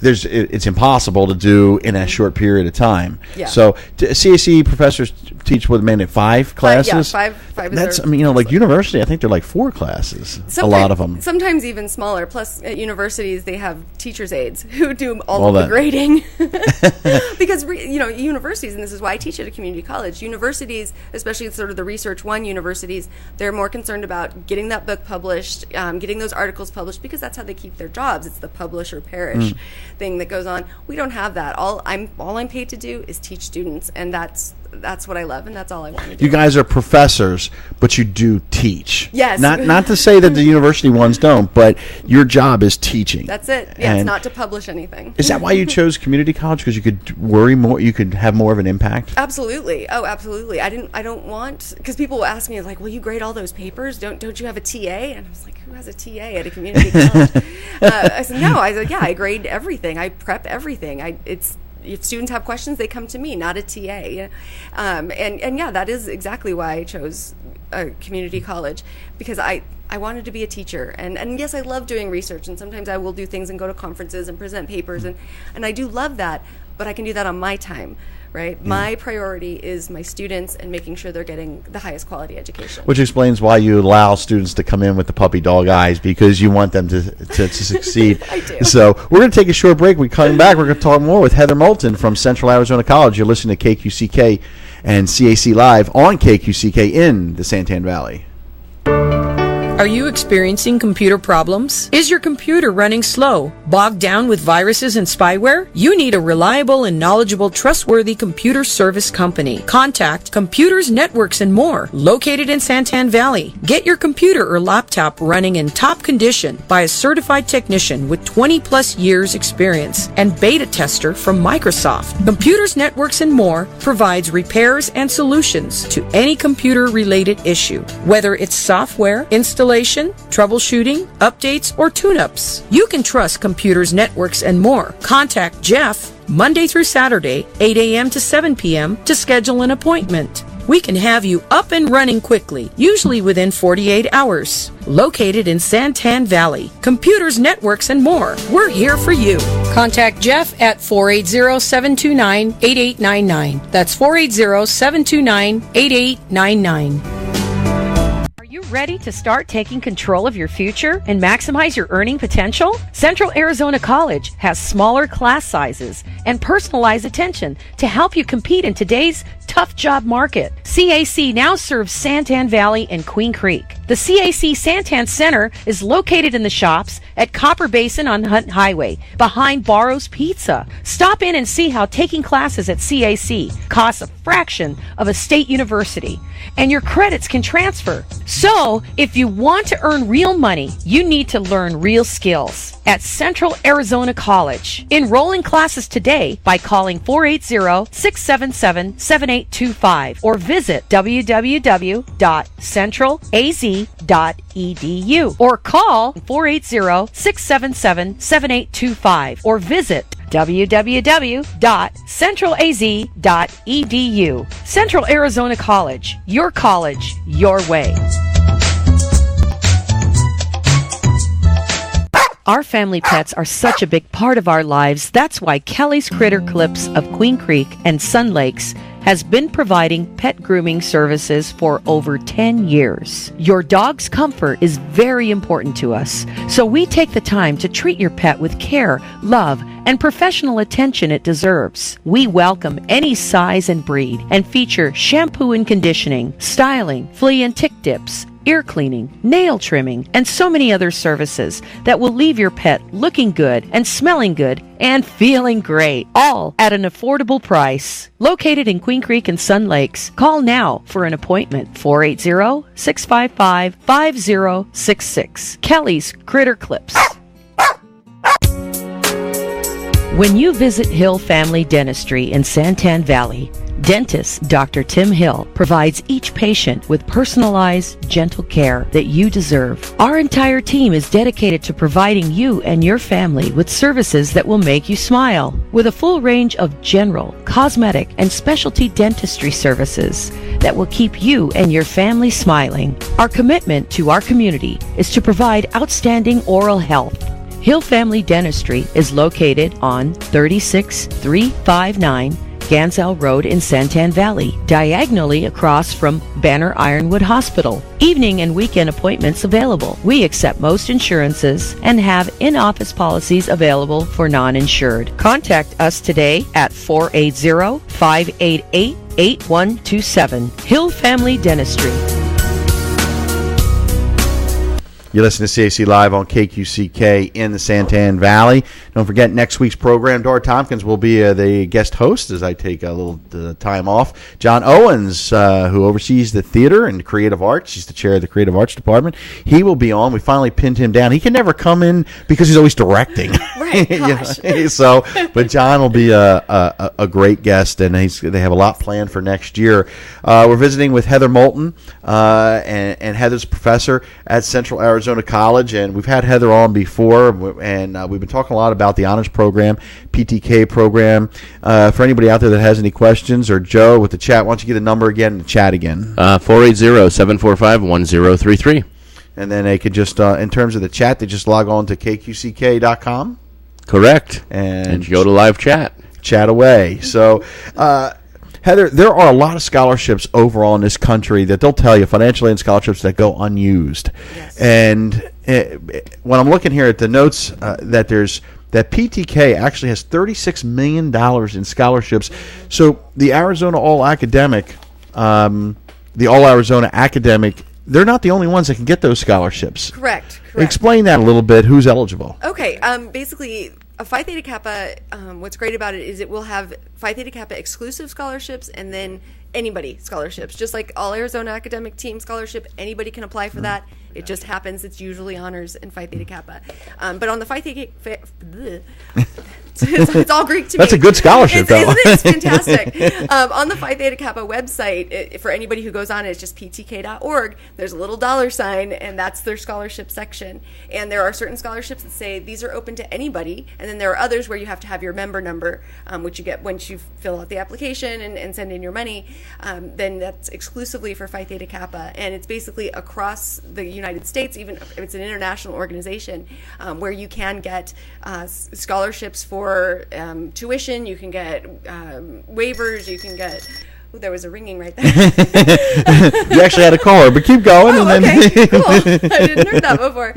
it's impossible to do in a short period of time. Yeah. So CAC professors teach what, 5 classes? 5 That's like university, I think they're like 4 classes. A lot of them. Sometimes even smaller. Plus at universities they have teachers' aides who do all of the grading. Because universities, and this is why I teach at a community college, universities, especially sort of the Research 1 universities, they're more concerned about getting that book published, getting those articles published, because that's how they keep their jobs. It's the publish or perish thing that goes on. We don't have that. All I'm paid to do is teach students, and that's what I love, and that's all I want to do. You guys are professors, but you do teach. Yes. Not to say that the university ones don't, but your job is teaching. That's it. Yeah, it's not to publish anything. Is that why you chose community college? Because you could worry more, you could have more of an impact? Absolutely. Oh, absolutely. I don't want, because people will ask me, like, well, you grade all those papers? Don't you have a TA? And I was like, who has a TA at a community college? I said, no. I said, I grade everything. I prep everything. If students have questions, they come to me, not a TA. And that is exactly why I chose a community college, because I wanted to be a teacher. And yes, I love doing research, and sometimes I will do things and go to conferences and present papers, and I do love that, but I can do that on my time. Right? Yeah. My priority is my students and making sure they're getting the highest quality education. Which explains why you allow students to come in with the puppy dog eyes, because you want them to succeed. I do. So we're going to take a short break. We come back. We're going to talk more with Heather Moulton from Central Arizona College. You're listening to KQCK and CAC Live on KQCK in the Santan Valley. Are you experiencing computer problems? Is your computer running slow, bogged down with viruses and spyware? You need a reliable and knowledgeable, trustworthy computer service company. Contact Computers, Networks, and More, located in Santan Valley. Get your computer or laptop running in top condition by a certified technician with 20-plus years experience and beta tester from Microsoft. Computers, Networks, and More provides repairs and solutions to any computer-related issue, whether it's software, installation, troubleshooting, updates, or tune-ups. You can trust Computers, Networks, and More. Contact Jeff Monday through Saturday, 8 a.m. to 7 p.m. to schedule an appointment. We can have you up and running quickly, usually within 48 hours. Located in Santan Valley. Computers, Networks, and More. We're here for you. Contact Jeff at 480-729-8899. That's 480-729-8899. Ready to start taking control of your future and maximize your earning potential? Central Arizona College has smaller class sizes and personalized attention to help you compete in today's tough job market. CAC now serves Santan Valley and Queen Creek. The CAC Santan Center is located in the shops at Copper Basin on Hunt Highway, behind Barrow's Pizza. Stop in and see how taking classes at CAC costs a fraction of a state university, and your credits can transfer. So, So, if you want to earn real money, you need to learn real skills at Central Arizona College. Enroll in classes today by calling 480-677-7825 or visit www.centralaz.edu or call 480-677-7825 or visit www.centralaz.edu. Central Arizona College, your way. Our family pets are such a big part of our lives. That's why Kelly's Critter Clips of Queen Creek and Sun Lakes has been providing pet grooming services for over 10 years. Your dog's comfort is very important to us, so we take the time to treat your pet with care, love, and professional attention it deserves. We welcome any size and breed and feature shampoo and conditioning, styling, flea and tick dips, ear cleaning, nail trimming, and so many other services that will leave your pet looking good and smelling good and feeling great, all at an affordable price. Located in Queen Creek and Sun Lakes, call now for an appointment, 480-655-5066. Kelly's Critter Clips. When you visit Hill Family Dentistry in Santan Valley, dentist Dr. Tim Hill provides each patient with personalized, gentle care that you deserve. Our entire team is dedicated to providing you and your family with services that will make you smile. With a full range of general, cosmetic, and specialty dentistry services that will keep you and your family smiling. Our commitment to our community is to provide outstanding oral health. Hill Family Dentistry is located on 36359 Gansell Road in Santan Valley, diagonally across from Banner Ironwood Hospital. Evening and weekend appointments available. We accept most insurances and have in-office policies available for non-insured. Contact us today at 480-588-8127. Hill Family Dentistry. You listen to CAC Live on KQCK in the Santan Valley. Don't forget, next week's program, Dora Tompkins will be the guest host as I take a little time off. John Owens, who oversees the theater and creative arts, he's the chair of the creative arts department, he will be on. We finally pinned him down. He can never come in because he's always directing. Right, gosh. But John will be a great guest, and they have a lot planned for next year. We're visiting with Heather Moulton, and Heather's professor at Central Arizona College, and we've had Heather on before, and we've been talking a lot about the honors program, PTK program. For anybody out there that has any questions, or Joe with the chat, why don't you get the number again and the chat again? 480-745-1033. And then they could just, in terms of the chat, they just log on to kqck.com. Correct. And go to live chat. Chat away. So, Heather, there are a lot of scholarships overall in this country that they'll tell you, financial aid scholarships that go unused. Yes. And when I'm looking here at the notes, that PTK actually has $36 million in scholarships. So the Arizona All-Academic, they're not the only ones that can get those scholarships. Correct. Explain that a little bit. Who's eligible? Okay. Basically, a Phi Theta Kappa, what's great about it is it will have Phi Theta Kappa exclusive scholarships and then anybody scholarships. Just like all Arizona academic team scholarship, anybody can apply for that. It just happens it's usually honors and Phi Theta Kappa. But on the Phi Theta it's all Greek to me. That's a good scholarship, though. It's fantastic. On the Phi Theta Kappa website, for anybody who goes on, it's just ptk.org. There's a little $sign, and that's their scholarship section. And there are certain scholarships that say these are open to anybody, and then there are others where you have to have your member number, which you get once you fill out the application and send in your money. Then that's exclusively for Phi Theta Kappa, and it's basically across the United States, even if it's an international organization, where you can get scholarships for tuition, you can get waivers, you can get... Ooh, there was a ringing right there. You actually had a caller, but keep going. Okay, cool. I didn't heard that before.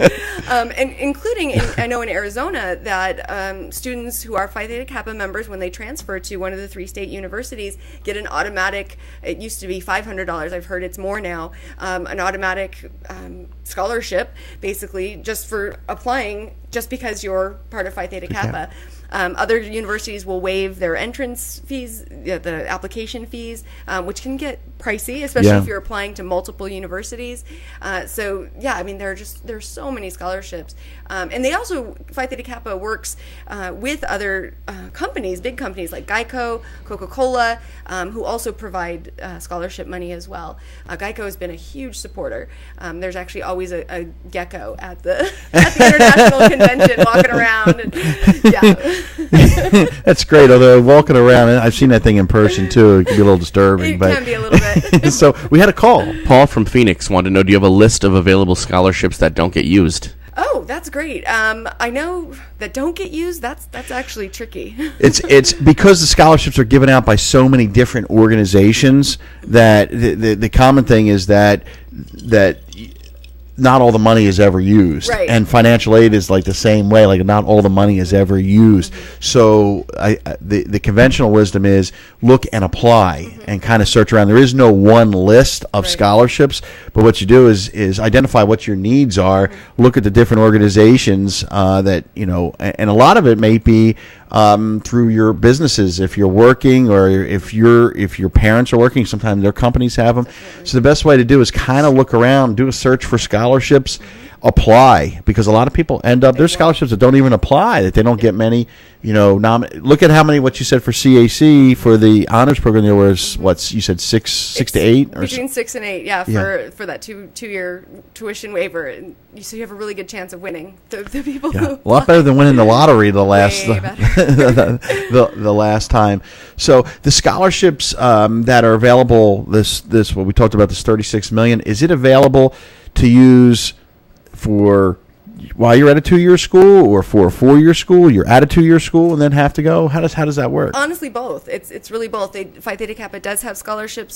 And including, I know in Arizona, that students who are Phi Theta Kappa members, when they transfer to one of the 3 state universities, get an automatic, it used to be $500, I've heard it's more now, an automatic scholarship, basically, just for applying, just because you're part of Phi Theta Kappa. Other universities will waive their entrance fees, the application fees, which can get pricey, especially Yeah. if you're applying to multiple universities. So yeah, I mean, there's so many scholarships, and they also Phi Theta Kappa works with other companies, big companies like Geico, Coca-Cola, who also provide scholarship money as well. Geico has been a huge supporter. There's actually always a gecko at the international convention walking around. And, yeah, That's great. Although walking around, I've seen that thing in person too. It can be a little disturbing. it but can be a little bit. So we had a call. Paul from Phoenix wanted to know, do you have a list of available scholarships that don't get used? Oh, that's great. I know that don't get used. That's actually tricky. It's because the scholarships are given out by so many different organizations that the common thing is that not all the money is ever used. Right. And financial aid is like the same way. Like not all the money is ever used. So the conventional wisdom is look and apply and kind of search around. There is no one list of Right. scholarships, but what you do is identify what your needs are, look at the different organizations that, and a lot of it may be through your businesses. If you're working or if your parents are working, sometimes their companies have them. So the best way to do is kind of look around, do a search for scholarships, apply, because a lot of people end up, there's scholarships that don't even apply, that they don't get many, look at how many, what you said for CAC, for the honors program, there was, you said six to eight? Or Between 6 and 8, yeah, for that two-year tuition waiver. And so you have a really good chance of winning. The people Yeah, who a lot better than winning the lottery the last Way the last time. So the scholarships that are available, this what we talked about, this $36 million, is it available to use for while you're at a 2-year school, or for a 4-year school? You're at a 2-year school and then have to go. How does that work? Honestly, both. It's really both. Phi Theta Kappa does have scholarships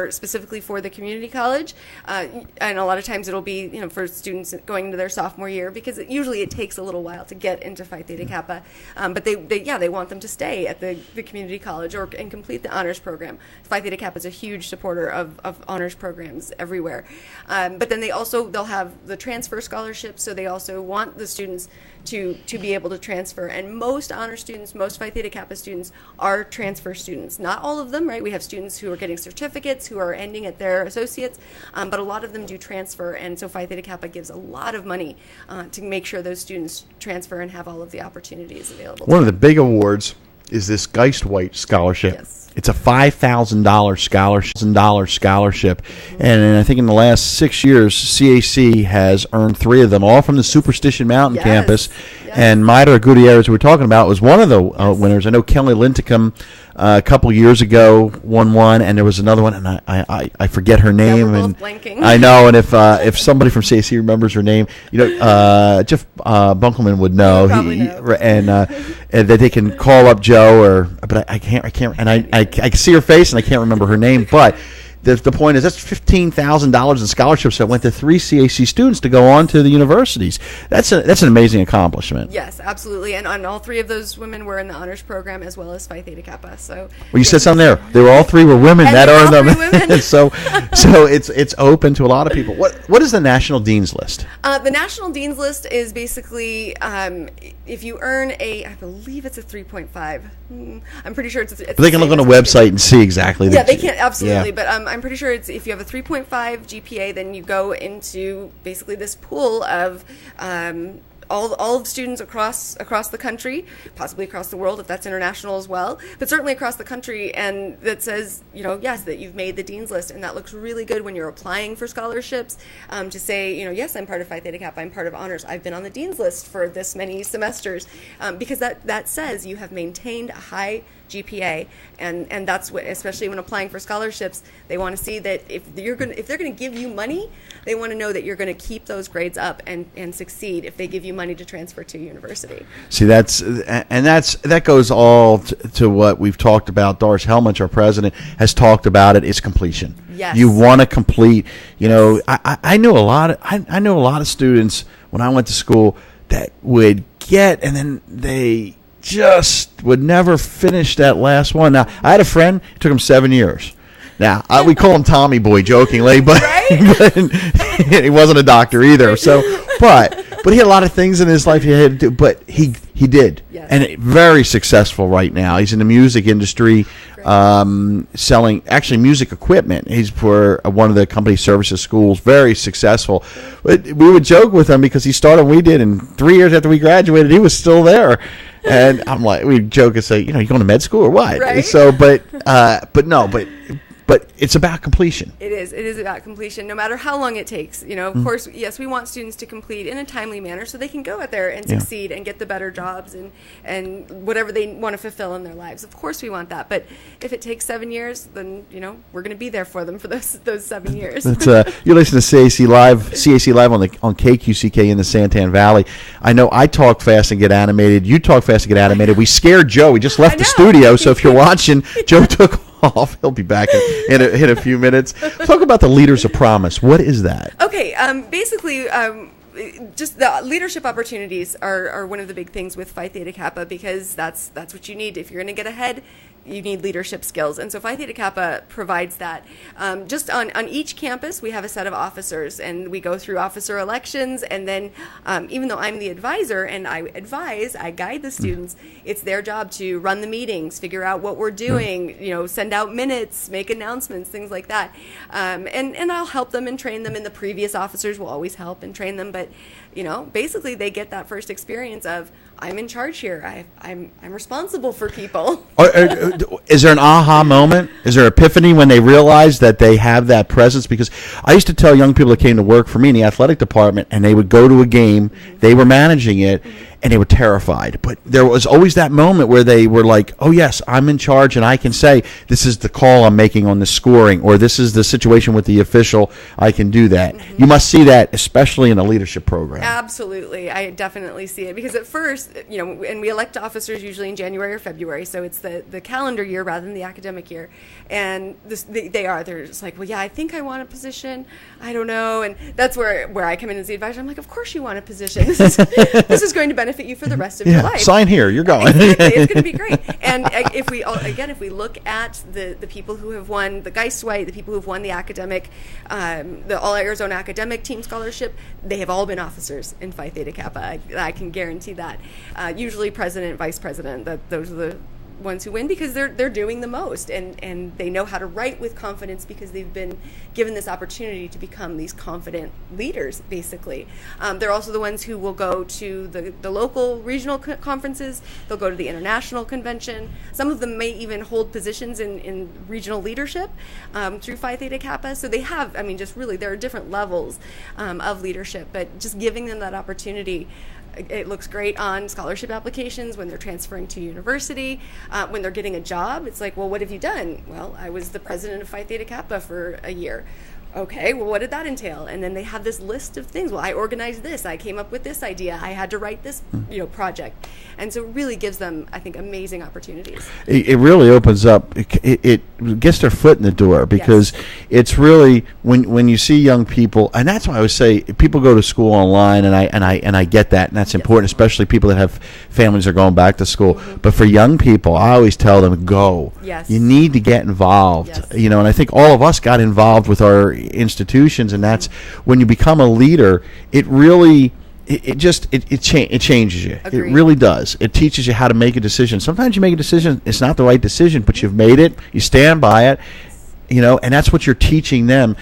specifically for the community college, and a lot of times it'll be for students going into their sophomore year, because usually it takes a little while to get into Phi Theta Kappa. But they want them to stay at the community college and complete the honors program. Phi Theta Kappa is a huge supporter of honors programs everywhere. But then they'll have the transfer scholarships, so they also want the students to be able to transfer. And most honor students, most Phi Theta Kappa students are transfer students. Not all of them, right? We have students who are getting certificates, who are ending at their associates, but a lot of them do transfer. And so Phi Theta Kappa gives a lot of money to make sure those students transfer and have all of the opportunities available. One of the big awards is this Geist White Scholarship. Yes. It's a $5,000 scholarship, and I think in the last 6 years, CAC has earned 3 of them, all from the Superstition Mountain Yes. campus. Yes. And Maida Gutierrez, who we're talking about, was one of the winners. I know Kelly Linticum a couple years ago won one, and there was another one, and I forget her name. we're and both blanking. I know, and if somebody from CAC remembers her name, Jeff Bunkelman would know. Probably know. And that they can call up Joe, but I can't, and I can see her face, and I can't remember her name, but. The point is that's $15,000 in scholarships that went to 3 CAC students to go on to the universities. That's an amazing accomplishment. Yes, absolutely. And all 3 of those women were in the honors program as well as Phi Theta Kappa. So Well, you said something there. They were all 3 were women And that they were earned all them. 3 women. so it's open to a lot of people. What is the National Dean's List? the National Dean's List is basically if you earn I believe it's a 3.5. I'm pretty sure it's But they can look on the website and see exactly. Yeah, they can, absolutely. Yeah. But I'm pretty sure it's if you have a 3.5 GPA, then you go into basically this pool of all of students across the country, possibly across the world if that's international as well, but certainly across the country, and that says, yes, that you've made the Dean's List, and that looks really good when you're applying for scholarships, to say, yes, I'm part of Phi Theta Kappa, I'm part of honors, I've been on the Dean's List for this many semesters, because that says you have maintained a high GPA, and that's what, especially when applying for scholarships, they want to see that if they're going to give you money, they want to know that you're going to keep those grades up and succeed if they give you money to transfer to university. See, that goes all to what we've talked about. Doris Helmich, our president, has talked about it. It's completion. Yes. You want to complete. I know a lot of students when I went to school that would get, and then they just would never finish that last one. Now, I had a friend, it took him 7 years. Now, we call him Tommy Boy jokingly, but, Right? but he wasn't a doctor either. So, but but he had a lot of things in his life he had to do. But he did, Yes. and very successful right now. He's in the music industry, selling actually music equipment. He's for one of the company services schools. Very successful. But we would joke with him because he started when we did, and 3 years after we graduated, he was still there. And I'm like, we joke and say, you going to med school or what? Right. So, but it's about completion. It is about completion, no matter how long it takes. Of course, yes, we want students to complete in a timely manner so they can go out there and succeed and get the better jobs and whatever they want to fulfill in their lives. Of course, we want that. But if it takes 7 years, then, we're going to be there for them for those 7 years. You listen to CAC Live on KQCK in the Santan Valley. I know I talk fast and get animated. You talk fast and get animated. We scared Joe. We just left the studio. So if you're watching, Joe took off. He'll be back in a few minutes. Talk about the Leaders of Promise. What is that? Okay, basically, just the leadership opportunities are one of the big things with Phi Theta Kappa, because that's what you need if you're going to get ahead. You need leadership skills, and so Phi Theta Kappa provides that. Just on each campus, we have a set of officers, and we go through officer elections, and then even though I'm the advisor and I guide the students, it's their job to run the meetings, figure out what we're doing, send out minutes, make announcements, things like that. And I'll help them and train them, and the previous officers will always help and train them, but basically they get that first experience of, I'm in charge here. I'm responsible for people. Is there an aha moment? Is there an epiphany when they realize that they have that presence? Because I used to tell young people that came to work for me in the athletic department, and they would go to a game, they were managing it, and they were terrified. But there was always that moment where they were like, oh, yes, I'm in charge, and I can say, this is the call I'm making on the scoring, or this is the situation with the official. I can do that. You must see that, especially in a leadership program. Absolutely. I definitely see it. Because at first, and we elect officers usually in January or February, so it's the calendar year rather than the academic year. And they're just like, well, yeah, I think I want a position. I don't know. And that's where I come in as the advisor. I'm like, of course you want a position. This is going to benefit you for the rest of your life. Sign here. You're going. Exactly. It's going to be great. And if we look at the people who have won the Geist White, the people who have won the academic, the All Arizona Academic Team Scholarship, they have all been officers in Phi Theta Kappa. I can guarantee that. Usually president, vice president, those are the ones who win because they're doing the most, and they know how to write with confidence because they've been given this opportunity to become these confident leaders, basically. They're also the ones who will go to the local regional conferences. They'll go to the international convention. Some of them may even hold positions in regional leadership through Phi Theta Kappa. So they have, just really, there are different levels of leadership, but just giving them that opportunity. It looks great on scholarship applications when they're transferring to university. When they're getting a job, it's like, well, what have you done? Well, I was the president of Phi Theta Kappa for a year. Okay, well, what did that entail? And then they have this list of things. Well, I organized this. I came up with this idea. I had to write this, project. And so it really gives them, I think, amazing opportunities. It really opens up. It gets their foot in the door because it's really when you see young people, and that's why I always say people go to school online, and I get that, and that's important, especially people that have families that are going back to school. But for young people, I always tell them, go. Yes. You need to get involved. Yes. And I think all of us got involved with our institutions, and that's when you become a leader. It really it changes you. Agreed. It really does. It teaches you how to make a decision. Sometimes you make a decision, it's not the right decision, but you've made it, you stand by it, and that's what you're teaching them.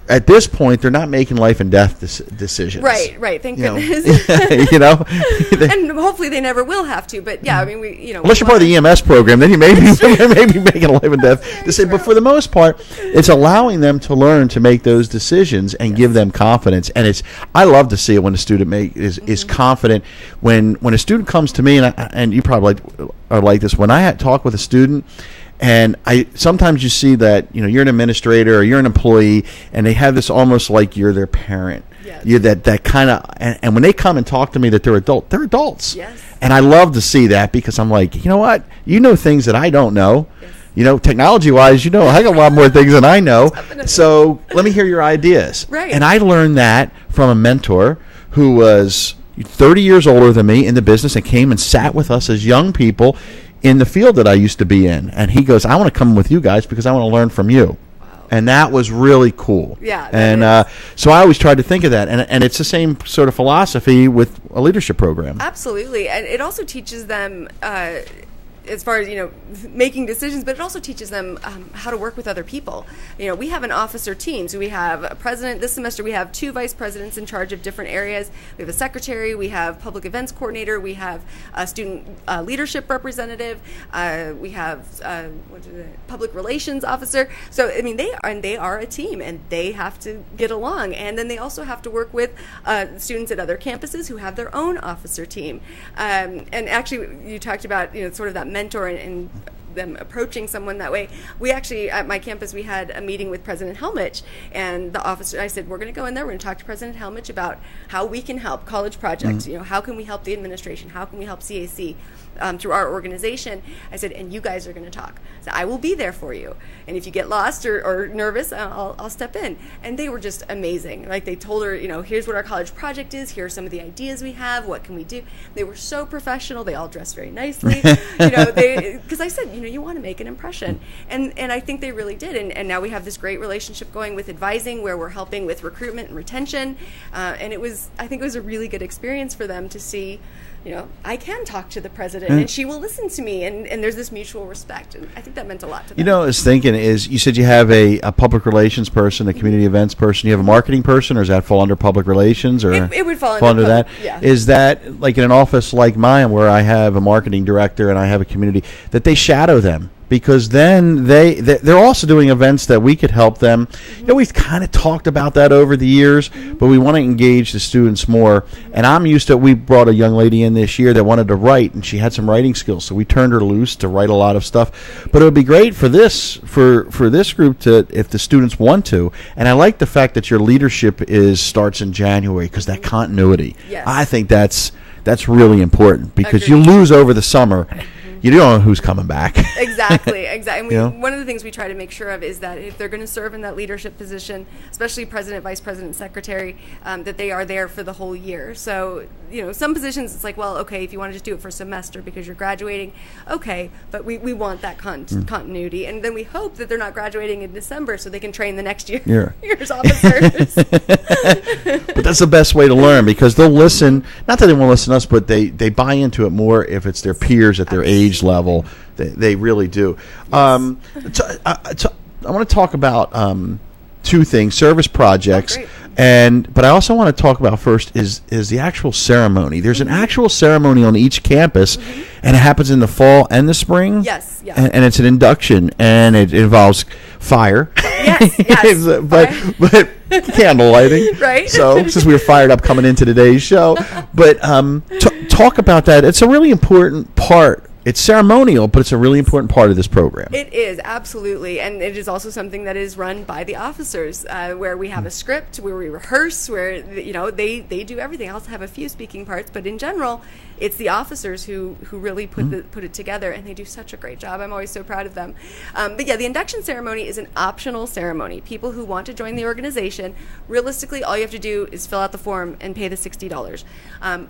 At this point, they're not making life and death decisions. Right. Thank goodness. And hopefully they never will have to. But yeah, unless you're part of the EMS program, then you may be making a life and death decision. But for the most part, it's allowing them to learn to make those decisions and give them confidence. And I love to see it when a student is confident. When a student comes to me, and you probably are like this. When I talk with a student. And sometimes you see that you're an administrator or you're an employee, and they have this almost like you're their parent. Yes. You're that kind of, and when they come and talk to me that they're adults. Yes. And I love to see that because I'm like, you know what? You know things that I don't know. Yes. Technology-wise, I got a lot more things than I know. So let me hear your ideas. Right. And I learned that from a mentor who was 30 years older than me in the business and came and sat with us as young people in the field that I used to be in. And he goes, I want to come with you guys because I want to learn from you. Wow. And that was really cool. Yeah, and so I always tried to think of that, and it's the same sort of philosophy with a leadership program. Absolutely, and it also teaches them. As far as making decisions, but it also teaches them how to work with other people. We have an officer team, so we have a president. This semester we have 2 vice presidents in charge of different areas. We have a secretary, we have public events coordinator, we have a student leadership representative, we have public relations officer. So I mean, they are a team, and they have to get along, and then they also have to work with students at other campuses who have their own officer team. And actually, you talked about sort of that mentor and them approaching someone that way. We actually, at my campus, we had a meeting with President Helmich, and the officer, I said, we're going to go in there, we're going to talk to President Helmich about how we can help college projects, how can we help the administration, how can we help CAC through our organization. I said, and you guys are going to talk. So I will be there for you. And if you get lost or nervous, I'll step in. And they were just amazing. Like, they told her, here's what our college project is, here are some of the ideas we have, what can we do. They were so professional. They all dressed very nicely. Because I said, you want to make an impression. And I think they really did. And now we have this great relationship going with advising, where we're helping with recruitment and retention. And I think it was a really good experience for them to see, I can talk to the president and she will listen to me, and there's this mutual respect, and I think that meant a lot to them. I was thinking is, you said you have a public relations person, a community events person, you have a marketing person, or does that fall under public relations, or it would fall under that? Yeah. Is that like in an office like mine, where I have a marketing director and I have a community, that they shadow them? Because then they're also doing events that we could help them. We've kind of talked about that over the years, but we want to engage the students more. And I'm used to, we brought a young lady in this year that wanted to write, and she had some writing skills, so we turned her loose to write a lot of stuff. But it would be great for this group to, if the students want to. And I like the fact that your leadership starts in January, because that continuity. Yes. I think that's really important, because Agreed. you lose over the summer. You don't know who's coming back. Exactly. And one of the things we try to make sure of is that if they're going to serve in that leadership position, especially president, vice president, secretary, that they are there for the whole year. So, some positions it's like, well, okay, if you want to just do it for a semester because you're graduating, okay, but we want that continuity. And then we hope that they're not graduating in December so they can train the next year's officers. But that's the best way to learn, because they'll listen. Not that they won't listen to us, but they buy into it more if it's their peers at their age level. They really do. I want to talk about 2 things: service projects, but I also want to talk about first is the actual ceremony. There's an actual ceremony on each campus, and it happens in the fall and the spring. Yes. And it's an induction, and it involves fire. Yes. but candle lighting. Right. So since we were fired up coming into today's show, but talk about that. It's a really important part. It's ceremonial, but it's a really important part of this program. It is, absolutely. And it is also something that is run by the officers, where we have a script, where we rehearse, where, they do everything. I also have a few speaking parts, but in general, it's the officers who really put it together, and they do such a great job. I'm always so proud of them. But yeah, the induction ceremony is an optional ceremony. People who want to join the organization, realistically, all you have to do is fill out the form and pay the $60.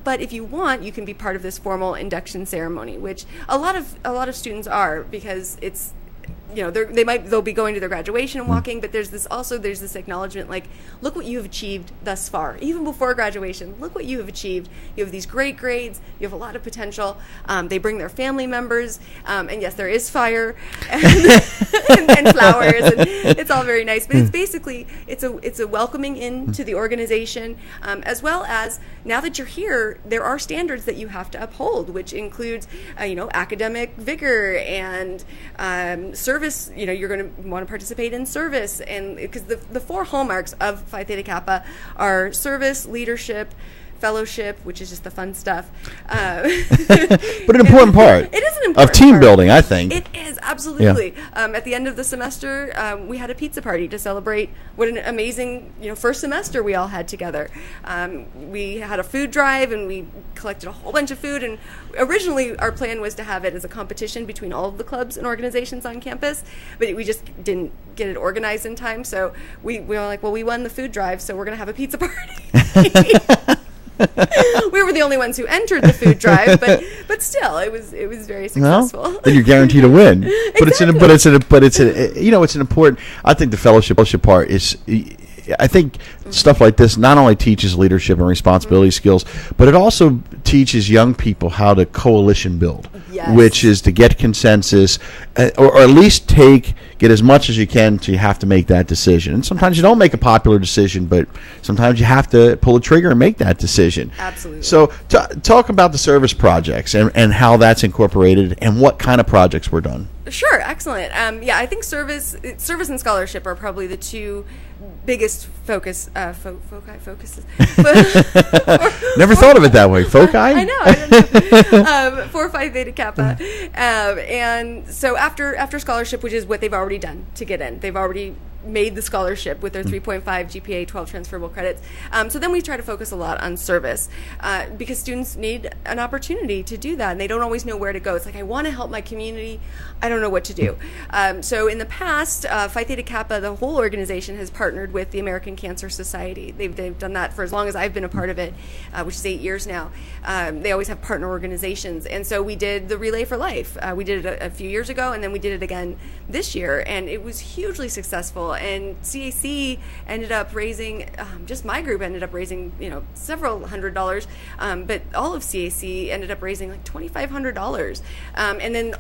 But if you want, you can be part of this formal induction ceremony, which a lot of students are, because it's, they'll be going to their graduation and walking, but there's this acknowledgement, like, look what you have achieved thus far. Even before graduation, look what you have achieved. You have these great grades. You have a lot of potential. They bring their family members, and yes, there is fire and flowers, and it's all very nice. But it's basically it's a welcoming into the organization, as well as, now that you're here, there are standards that you have to uphold, which includes academic vigor and service. You're going to want to participate in service, and because the 4 hallmarks of Phi Theta Kappa are service, leadership, fellowship, which is just the fun stuff. But an important part. It is an important of team part. building, I think. It is, absolutely. Yeah. At the end of the semester, we had a pizza party to celebrate what an amazing, first semester we all had together. We had a food drive, and we collected a whole bunch of food. And originally, our plan was to have it as a competition between all of the clubs and organizations on campus, but we just didn't get it organized in time. So we were like, well, we won the food drive, so we're going to have a pizza party. We were the only ones who entered the food drive, but still, it was very successful. Well, then you're guaranteed to win. But it's an important. I think the fellowship part is. I think stuff like this not only teaches leadership and responsibility skills, but it also teaches young people how to coalition build, which is to get consensus, or at least get as much as you can till you have to make that decision. And sometimes you don't make a popular decision, but sometimes you have to pull a trigger and make that decision. Absolutely. So talk about the service projects and how that's incorporated and what kind of projects were done. Sure, excellent. I think service and scholarship are probably the two biggest focuses. Never thought of it that way. Foci? I know. For Phi Theta Kappa. And so after scholarship, which is what they've already done to get in, they've already made the scholarship with their 3.5 GPA, 12 transferable credits. So then we try to focus a lot on service because students need an opportunity to do that, and they don't always know where to go. It's like, I want to help my community. I don't know what to do. So in the past, Phi Theta Kappa, the whole organization, has partnered with the American Cancer Society. They've done that for as long as I've been a part of it, which is 8 years now. They always have partner organizations. And so we did the Relay for Life. We did it a few years ago, and then we did it again this year, and it was hugely successful. And CAC ended up raising, just my group ended up raising, several $100s, but all of CAC ended up raising like $2,500. And then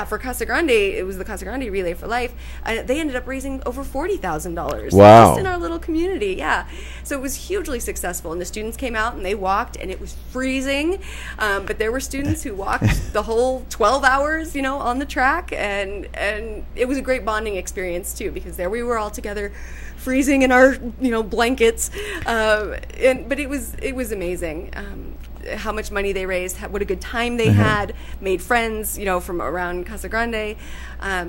for Casa Grande, it was the Casa Grande Relay for Life. They ended up raising over $40,000. Wow. Just in our little community, yeah. So it was hugely successful, and the students came out and they walked, and it was freezing, but there were students who walked the whole 12 hours, on the track, and it was a great bonding experience too, because there we were all together freezing in our blankets, but it was amazing how much money they raised, what a good time they had, made friends from around Casa Grande.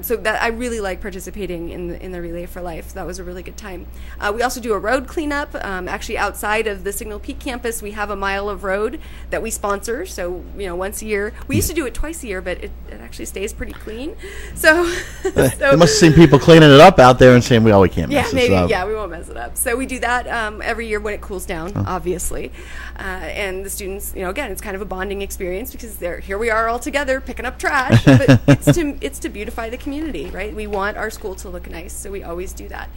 So that I really like participating in the Relay for Life. That was a really good time. We also do a road cleanup. Actually, outside of the Signal Peak campus, we have a mile of road that we sponsor. So once a year. We used to do it twice a year, but it actually stays pretty clean. So you must have seen people cleaning it up out there and saying, "We can't mess this up." Yeah, we won't mess it up. So we do that every year when it cools down, obviously. And the students, again, it's kind of a bonding experience because here we are all together picking up trash, but it's to beautify the community, right? We want our school to look nice, so we always do that.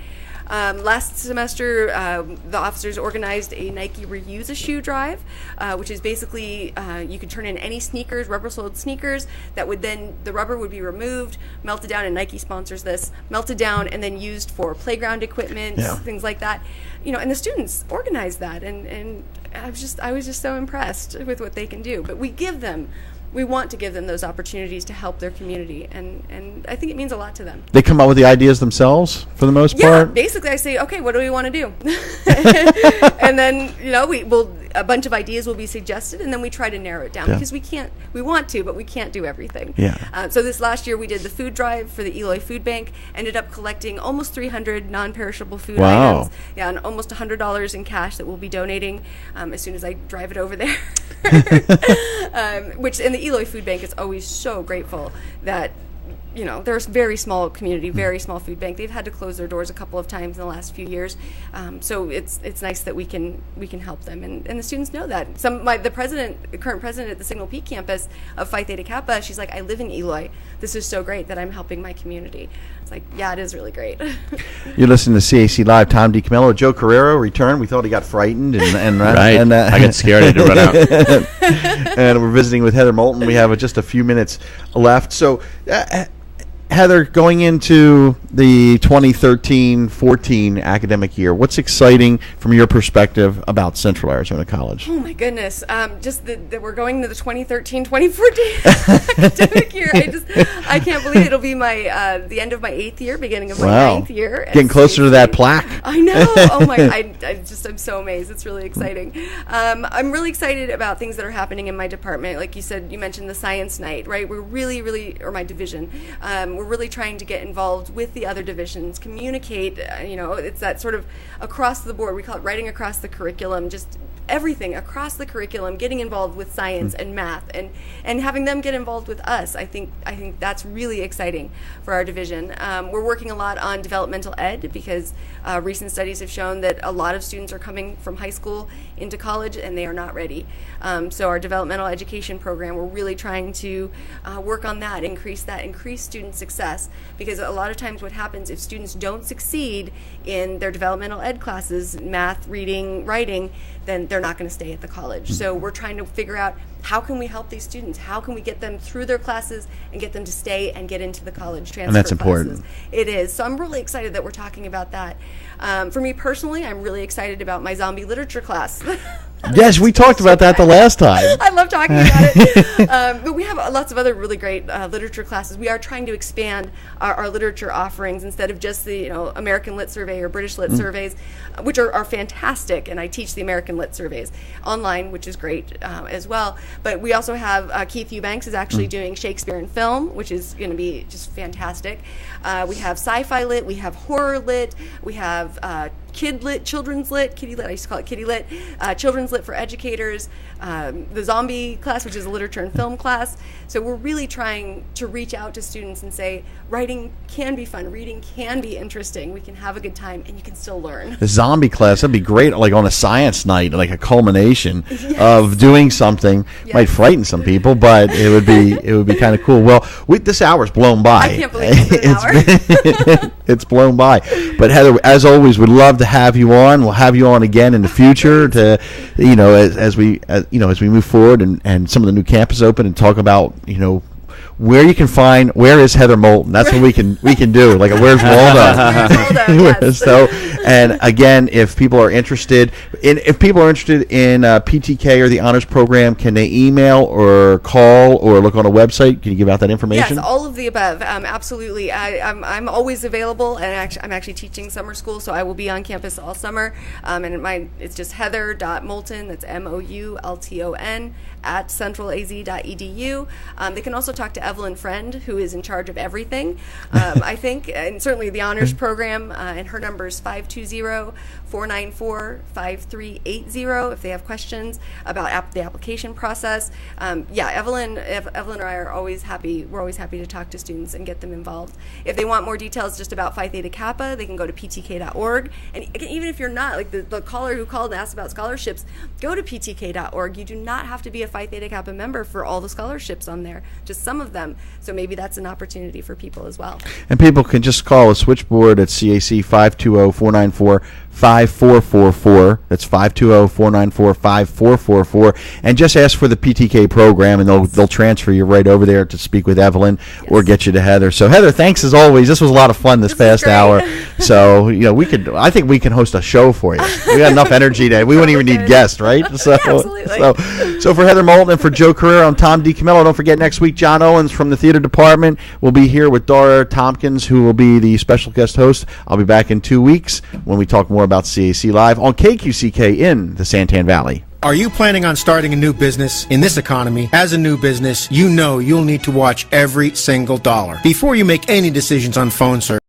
Last semester, the officers organized a Nike Reuse a Shoe drive, which is basically you could turn in any sneakers, rubber-soled sneakers, that would then, the rubber would be removed, melted down, and Nike sponsors this, melted down and then used for playground equipment, things like that. And the students organized that, and I was just so impressed with what they can do. But we want to give them those opportunities to help their community, and I think it means a lot to them. They come up with the ideas themselves for the most part? Yeah, basically I say, okay, what do we want to do? And then, a bunch of ideas will be suggested, and then we try to narrow it down because we want to, but we can't do everything. Yeah. So this last year we did the food drive for the Eloy Food Bank, ended up collecting almost 300 non-perishable food items. Yeah, and almost $100 in cash that we'll be donating as soon as I drive it over there. Which in the Eloy Food Bank is always so grateful that they're a very small community, very small food bank. They've had to close their doors a couple of times in the last few years, so it's nice that we can help them, and the students know that. The current president at the Signal Peak campus of Phi Theta Kappa, she's like, I live in Eloy. This is so great that I'm helping my community. It's like, yeah, it is really great. You're listening to CAC Live. Tom DiCamillo, Joe Carrero returned. We thought he got frightened, and right. And, I got scared. I had to run out. And we're visiting with Heather Moulton. We have just a few minutes left. So. Heather, going into the 2013-14 academic year, what's exciting from your perspective about Central Arizona College? Oh, my goodness. Just that we're going to the 2013-2014 academic year. I can't believe it'll be the end of my 8th year, beginning of my 9th year. Getting closer to that plaque. I know. Oh, my. I'm so amazed. It's really exciting. I'm really excited about things that are happening in my department. Like you said, you mentioned the science night, right? We're really, or my division, we're really trying to get involved with the other divisions, communicate, it's that sort of across the board. We call it writing across the curriculum, just everything across the curriculum, getting involved with science and math, and having them get involved with us. I think that's really exciting for our division. We're working a lot on developmental ed because recent studies have shown that a lot of students are coming from high school into college and they are not ready. So our developmental education program, we're really trying to work on that, increase student success, because a lot of times what happens if students don't succeed in their developmental ed classes, math, reading, writing, then they're not going to stay at the college. So we're trying to figure out how can we help these students? How can we get them through their classes and get them to stay and get into the college transfer And that's classes? important. It is. So I'm really excited that we're talking about that. For me personally, I'm really excited about my zombie literature class. Yes, we talked about that the last time. I love talking about it. But we have lots of other really great literature classes. We are trying to expand our literature offerings instead of just the American Lit Survey or British Lit Surveys, which are fantastic. And I teach the American Lit Surveys online, which is great as well. But we also have Keith Eubanks is actually doing Shakespeare and film, which is going to be just fantastic. We have sci-fi lit, we have horror lit, we have kid lit, children's lit, kitty lit, I used to call it kitty lit, children's lit for educators, the zombie class, which is a literature and film class. So we're really trying to reach out to students and say, writing can be fun, reading can be interesting, we can have a good time, and you can still learn. The zombie class, that'd be great, like on a science night, like a culmination of doing something. Yes. Might frighten some people, but it would be kind of cool. Well, this hour's blown by. I can't believe it's an hour. It's blown by. But Heather, as always, would love to have you on. We'll have you on again in the future to, as we move forward and some of the new campus open and talk about, where you can find where is Heather Moulton. That's what we can do. Like where's Waldo? Yes. So, and again, if people are interested in PTK or the honors program, can they email or call or look on a website? Can you give out that information? Yes, all of the above. Absolutely. I'm always available, and I'm actually teaching summer school, so I will be on campus all summer. And it's just heather.moulton. That's MOULTON at centralaz.edu. They can also talk to Evelyn Friend, who is in charge of everything, I think, and certainly the honors program, and her number is 520-494-5380 if they have questions about the application process. Evelyn and I are always happy. We're always happy to talk to students and get them involved. If they want more details just about Phi Theta Kappa, they can go to ptk.org. And even if you're not, like the caller who called and asked about scholarships, go to ptk.org. You do not have to be a Phi Theta Kappa member for all the scholarships on there, just some of them. So maybe that's an opportunity for people as well. And people can just call a switchboard at CAC 520-494-5444. That's 520-494-5444. And just ask for the PTK program, and they'll transfer you right over there to speak with Evelyn or get you to Heather. So Heather, thanks as always. This was a lot of fun this past hour. So I think we can host a show for you. We got enough energy today. We wouldn't even need guests, right? So, Absolutely. So for Heather Moulton and for Joe Carrera, I'm Tom DiCamillo. Don't forget next week John Owens from the theater department will be here with Dara Tompkins, who will be the special guest host. I'll be back in 2 weeks when we talk more about CAC Live on KQCK in the Santan Valley. Are you planning on starting a new business? In this economy, as a new business, you'll need to watch every single dollar before you make any decisions on phone service.